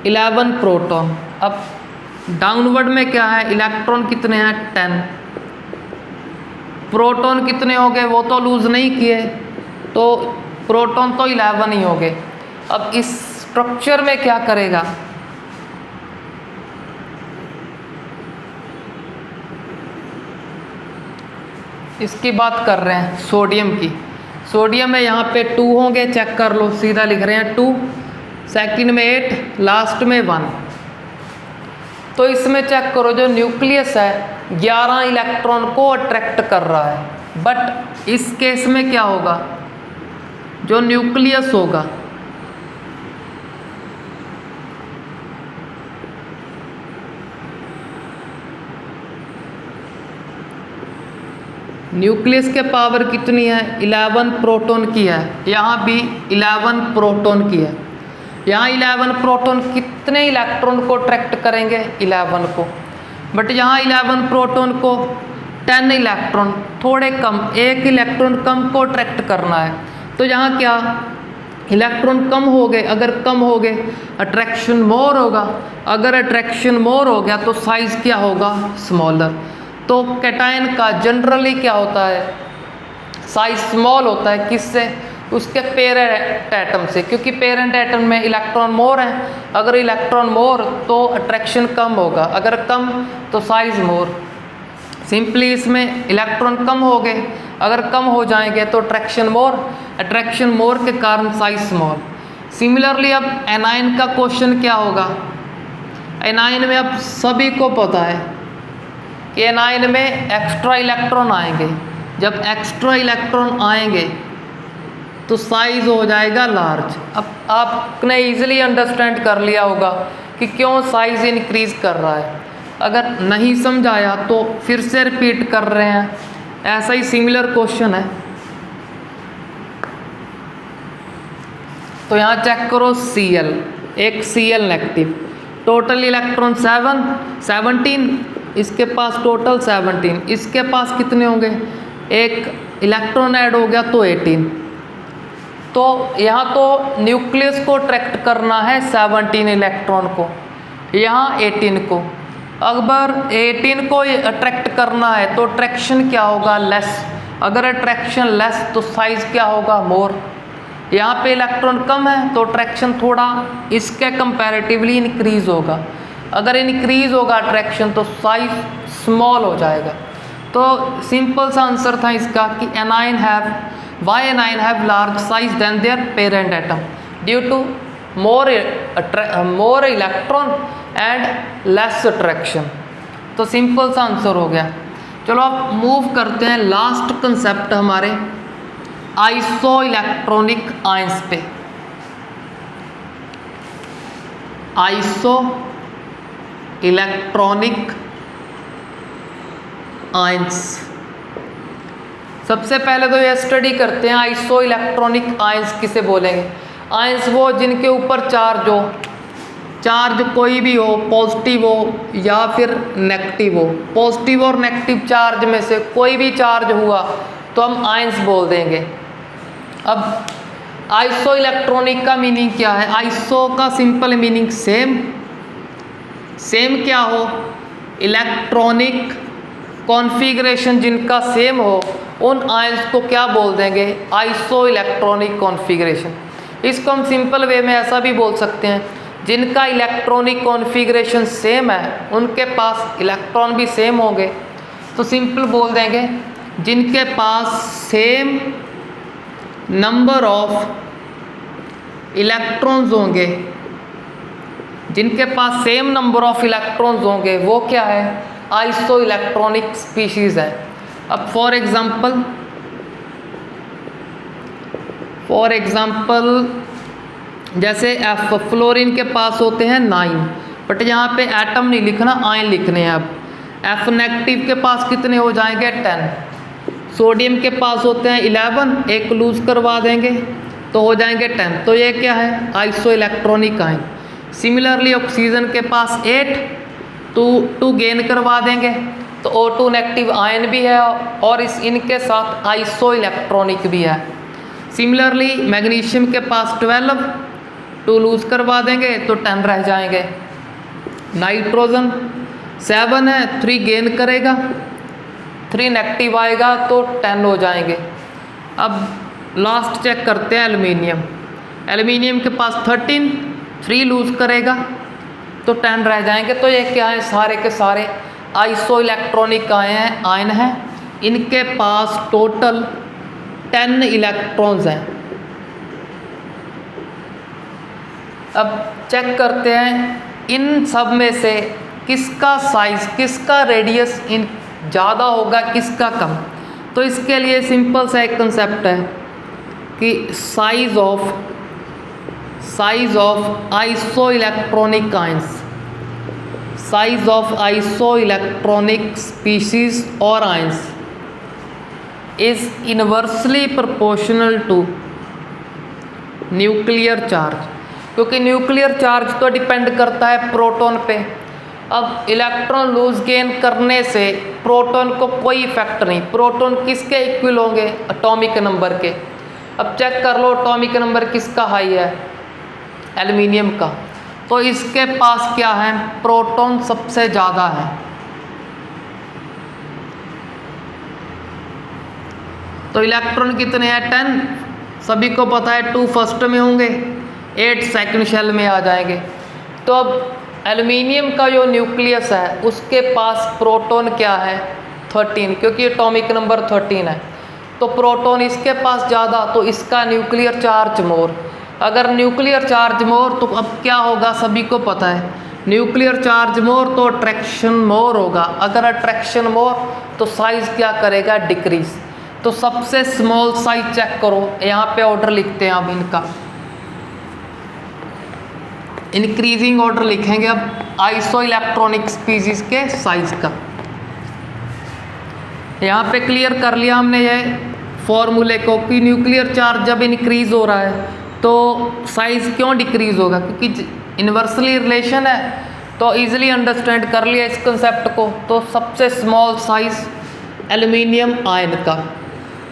11 प्रोटॉन। अब डाउनवर्ड में क्या है, इलेक्ट्रॉन कितने हैं 10, प्रोटॉन कितने हो गए, वो तो लूज़ नहीं किए, तो प्रोटॉन तो 11 ही हो गए। अब इस स्ट्रक्चर में क्या करेगा, इसकी बात कर रहे हैं सोडियम की। सोडियम में यहाँ पे 2 होंगे, चेक कर लो, सीधा लिख रहे हैं 2, सेकंड में 8, लास्ट में 1। तो इसमें चेक करो, जो न्यूक्लियस है 11 इलेक्ट्रॉन को अट्रैक्ट कर रहा है, बट इस केस में क्या होगा, जो न्यूक्लियस होगा न्यूक्लियस के पावर कितनी है, 11 प्रोटॉन की है, यहाँ भी 11 प्रोटॉन की है। यहाँ 11 प्रोटॉन कितने इलेक्ट्रॉन को अट्रैक्ट करेंगे, 11 को, बट यहाँ 11 प्रोटॉन को 10 इलेक्ट्रॉन, थोड़े कम, एक इलेक्ट्रॉन कम को अट्रैक्ट करना है। तो यहाँ क्या, इलेक्ट्रॉन कम हो गए, अगर कम हो गए अट्रैक्शन मोर होगा, अगर अट्रैक्शन मोर हो गया तो साइज़ क्या होगा, स्मॉलर। तो कैटायन का जनरली क्या होता है, साइज स्मॉल होता है, किससे, उसके पेरेंट एटम से, क्योंकि पेरेंट एटम में इलेक्ट्रॉन मोर है। अगर इलेक्ट्रॉन मोर तो अट्रैक्शन कम होगा, अगर कम तो साइज मोर। सिंपली इसमें इलेक्ट्रॉन कम हो गए, अगर कम हो जाएंगे तो अट्रैक्शन मोर के कारण साइज स्मॉल। सिमिलरली अब एनायन का क्वेश्चन क्या होगा, एनायन में अब सभी को पता है कि एनायन में एक्स्ट्रा इलेक्ट्रॉन आएंगे, जब एक्स्ट्रा इलेक्ट्रॉन आएंगे तो साइज़ हो जाएगा लार्ज। अब आपने इजीली अंडरस्टैंड कर लिया होगा कि क्यों साइज़ इंक्रीज़ कर रहा है। अगर नहीं समझाया तो फिर से रिपीट कर रहे हैं, ऐसा ही सिमिलर क्वेश्चन है। तो यहाँ चेक करो Cl, एक Cl नेगेटिव, टोटल इलेक्ट्रॉन 17, इसके पास टोटल 17, इसके पास कितने होंगे, एक इलेक्ट्रॉन ऐड हो गया तो 18। तो यहाँ तो न्यूक्लियस को अट्रैक्ट करना है 17 इलेक्ट्रॉन को, यहाँ 18 को। अगर 18 को अट्रैक्ट करना है तो अट्रैक्शन क्या होगा, लेस। अगर अट्रैक्शन लेस तो साइज क्या होगा, मोर। यहाँ पे इलेक्ट्रॉन कम है तो अट्रैक्शन थोड़ा इसके कंपैरेटिवली इंक्रीज होगा। अगर इंक्रीज होगा अट्रैक्शन तो साइज स्मॉल हो जाएगा। तो सिंपल सा आंसर था इसका कि anion have large size than their parent atom due to more electron and less attraction. तो सिंपल सा आंसर हो गया। चलो अब मूव करते हैं लास्ट कंसेप्ट हमारे आइसो इलेक्ट्रॉनिक आयंस पे। आइसो इलेक्ट्रॉनिक आयंस, सबसे पहले तो यह स्टडी करते हैं आइसो इलेक्ट्रॉनिक आयंस किसे बोलेंगे। आयंस वो जिनके ऊपर चार्ज हो, चार्ज कोई भी हो, पॉजिटिव हो या फिर नेगेटिव हो। पॉजिटिव और नेगेटिव चार्ज में से कोई भी चार्ज हुआ तो हम आयंस बोल देंगे। अब आइसो इलेक्ट्रॉनिक का मीनिंग क्या है, आइसो का सिंपल मीनिंग सेम क्या हो, इलेक्ट्रॉनिक कॉन्फ़िगरेशन जिनका सेम हो उन आयंस को क्या बोल देंगे, आइसो इलेक्ट्रॉनिक कॉन्फ़िगरेशन। इसको हम सिंपल वे में ऐसा भी बोल सकते हैं, जिनका इलेक्ट्रॉनिक कॉन्फ़िगरेशन सेम है उनके पास इलेक्ट्रॉन भी सेम होंगे। तो सिंपल बोल देंगे जिनके पास सेम नंबर ऑफ इलेक्ट्रॉन्स होंगे, जिनके पास सेम नंबर ऑफ इलेक्ट्रॉन्स होंगे वो क्या है, आइसो इलेक्ट्रॉनिक स्पीशीज़ है। अब फॉर एग्जांपल जैसे एफ, फ्लोरीन के पास होते हैं 9, बट यहाँ पे एटम नहीं लिखना, आयन लिखने हैं। अब एफ नेगेटिव के पास कितने हो जाएंगे, 10। सोडियम के पास होते हैं 11, एक लूज करवा देंगे तो हो जाएंगे 10। तो ये क्या है, iso electronic ion. Similarly oxygen के पास 8, 2 गेन करवा देंगे तो O2 नेगेटिव आयन भी है और इनके साथ आइसो इलेक्ट्रॉनिक भी है। सिमिलरली मैग्नीशियम के पास 12, 2 लूज करवा देंगे तो 10 रह जाएंगे। नाइट्रोजन 7 है, 3 गेन करेगा, 3 नेगेटिव आएगा तो 10 हो जाएंगे। अब लास्ट चेक करते हैं एल्युमिनियम। एल्युमिनियम के पास 13, 3 लूज करेगा तो 10 रह जाएंगे। तो ये क्या है, सारे के सारे आइसो इलेक्ट्रॉनिक आयन हैं। इनके पास टोटल 10 इलेक्ट्रॉन्स हैं। अब चेक करते हैं इन सब में से किसका साइज, किसका रेडियस इन ज़्यादा होगा, किसका कम। तो इसके लिए सिंपल सा एक कंसेप्ट है कि size of isoelectronic ions, size of isoelectronic species और ions is inversely proportional to nuclear charge, क्योंकि न्यूक्लियर चार्ज तो डिपेंड करता है प्रोटॉन पे। अब इलेक्ट्रॉन लूज गेन करने से प्रोटॉन को कोई इफेक्ट नहीं। प्रोटॉन किसके इक्वल होंगे, एटॉमिक नंबर के। अब चेक कर लो एटॉमिक नंबर किसका हाई है, एल्युमिनियम का। तो इसके पास क्या है, प्रोटॉन सबसे ज़्यादा है। तो इलेक्ट्रॉन कितने हैं, 10। सभी को पता है 2 फर्स्ट में होंगे, 8 सेकंड शेल में आ जाएंगे। तो अब एल्युमिनियम का जो न्यूक्लियस है उसके पास प्रोटॉन क्या है, 13, क्योंकि एटॉमिक नंबर 13 है। तो प्रोटॉन इसके पास ज़्यादा, तो इसका न्यूक्लियर चार्ज मोर। अगर न्यूक्लियर चार्ज मोर तो अब क्या होगा, सभी को पता है न्यूक्लियर चार्ज मोर तो अट्रैक्शन मोर होगा। अगर अट्रैक्शन मोर तो साइज़ क्या करेगा, डिक्रीज। तो सबसे स्मॉल साइज चेक करो, यहाँ पे ऑर्डर लिखते हैं अब इनका, इंक्रीजिंग ऑर्डर लिखेंगे अब आइसो इलेक्ट्रॉनिक स्पीशीज के साइज का। यहाँ पे क्लियर कर लिया हमने ये फॉर्मूले को कि न्यूक्लियर चार्ज जब इंक्रीज हो रहा है तो साइज क्यों डिक्रीज होगा, क्योंकि इन्वर्सली रिलेशन है तो इजीली अंडरस्टैंड कर लिया इस कंसेप्ट को। तो सबसे स्मॉल साइज एल्युमिनियम आयन का,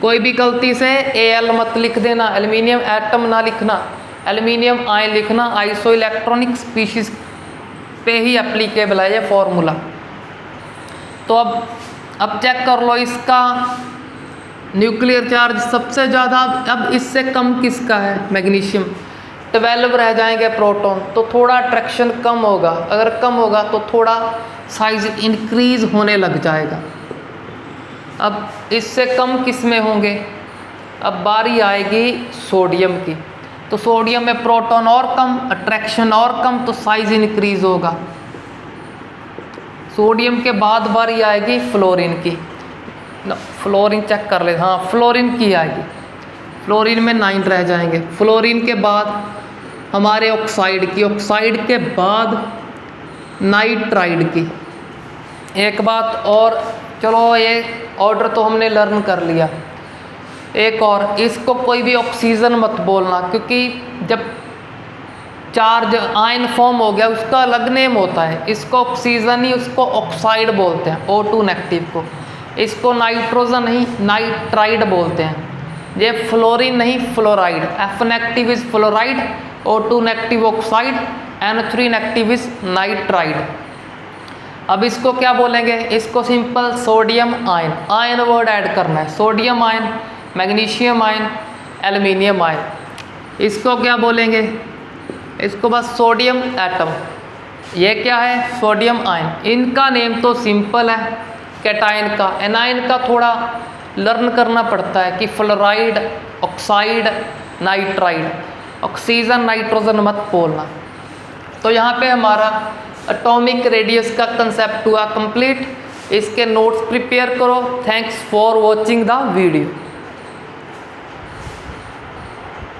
कोई भी गलती से Al मत लिख देना, एल्युमिनियम एटम ना लिखना, एल्युमिनियम आयन लिखना। आइसो इलेक्ट्रॉनिक स्पीशीज पे ही एप्लीकेबल है ये फॉर्मूला। तो अब चेक कर लो इसका न्यूक्लियर चार्ज सबसे ज़्यादा, अब इससे कम किसका है, मैग्नीशियम। 12 रह जाएंगे प्रोटॉन, तो थोड़ा अट्रैक्शन कम होगा, अगर कम होगा तो थोड़ा साइज इंक्रीज होने लग जाएगा। अब इससे कम किस में होंगे, अब बारी आएगी सोडियम की। तो सोडियम में प्रोटॉन और कम, अट्रैक्शन और कम, तो साइज इंक्रीज होगा। सोडियम के बाद बारी आएगी फ्लोरीन की। फ्लोरीन चेक कर ले, हाँ फ्लोरीन की आएगी। फ्लोरीन में 9 रह जाएंगे। फ्लोरीन के बाद हमारे ऑक्साइड की, ऑक्साइड के बाद नाइट्राइड की। एक बात और, चलो ये ऑर्डर तो हमने लर्न कर लिया। एक और, इसको कोई भी ऑक्सीजन मत बोलना, क्योंकि जब चार्ज आयन फॉर्म हो गया उसका अलग नेम होता है। इसको ऑक्सीजन ही, उसको ऑक्साइड बोलते हैं, O2 नेगेटिव को। इसको नाइट्रोजन नहीं, नाइट्राइड बोलते हैं। ये फ्लोरीन नहीं, fluoride. F negative is fluoride, O2 negative oxide, NO3 negative is nitride. अब इसको क्या बोलेंगे, इसको simple sodium ion, ion word add करना है। Sodium ion, magnesium ion, aluminium ion. इसको क्या बोलेंगे, इसको बस सोडियम एटम। ये क्या है, सोडियम आयन। इनका नेम तो सिंपल है, कैटायन का। एनायन का थोड़ा लर्न करना पड़ता है कि fluoride, oxide, nitride. Oxygen nitrogen मत बोलना। तो यहाँ पे हमारा एटॉमिक रेडियस का कंसेप्ट हुआ कंप्लीट। इसके नोट्स प्रिपेयर करो। Thanks for watching the video.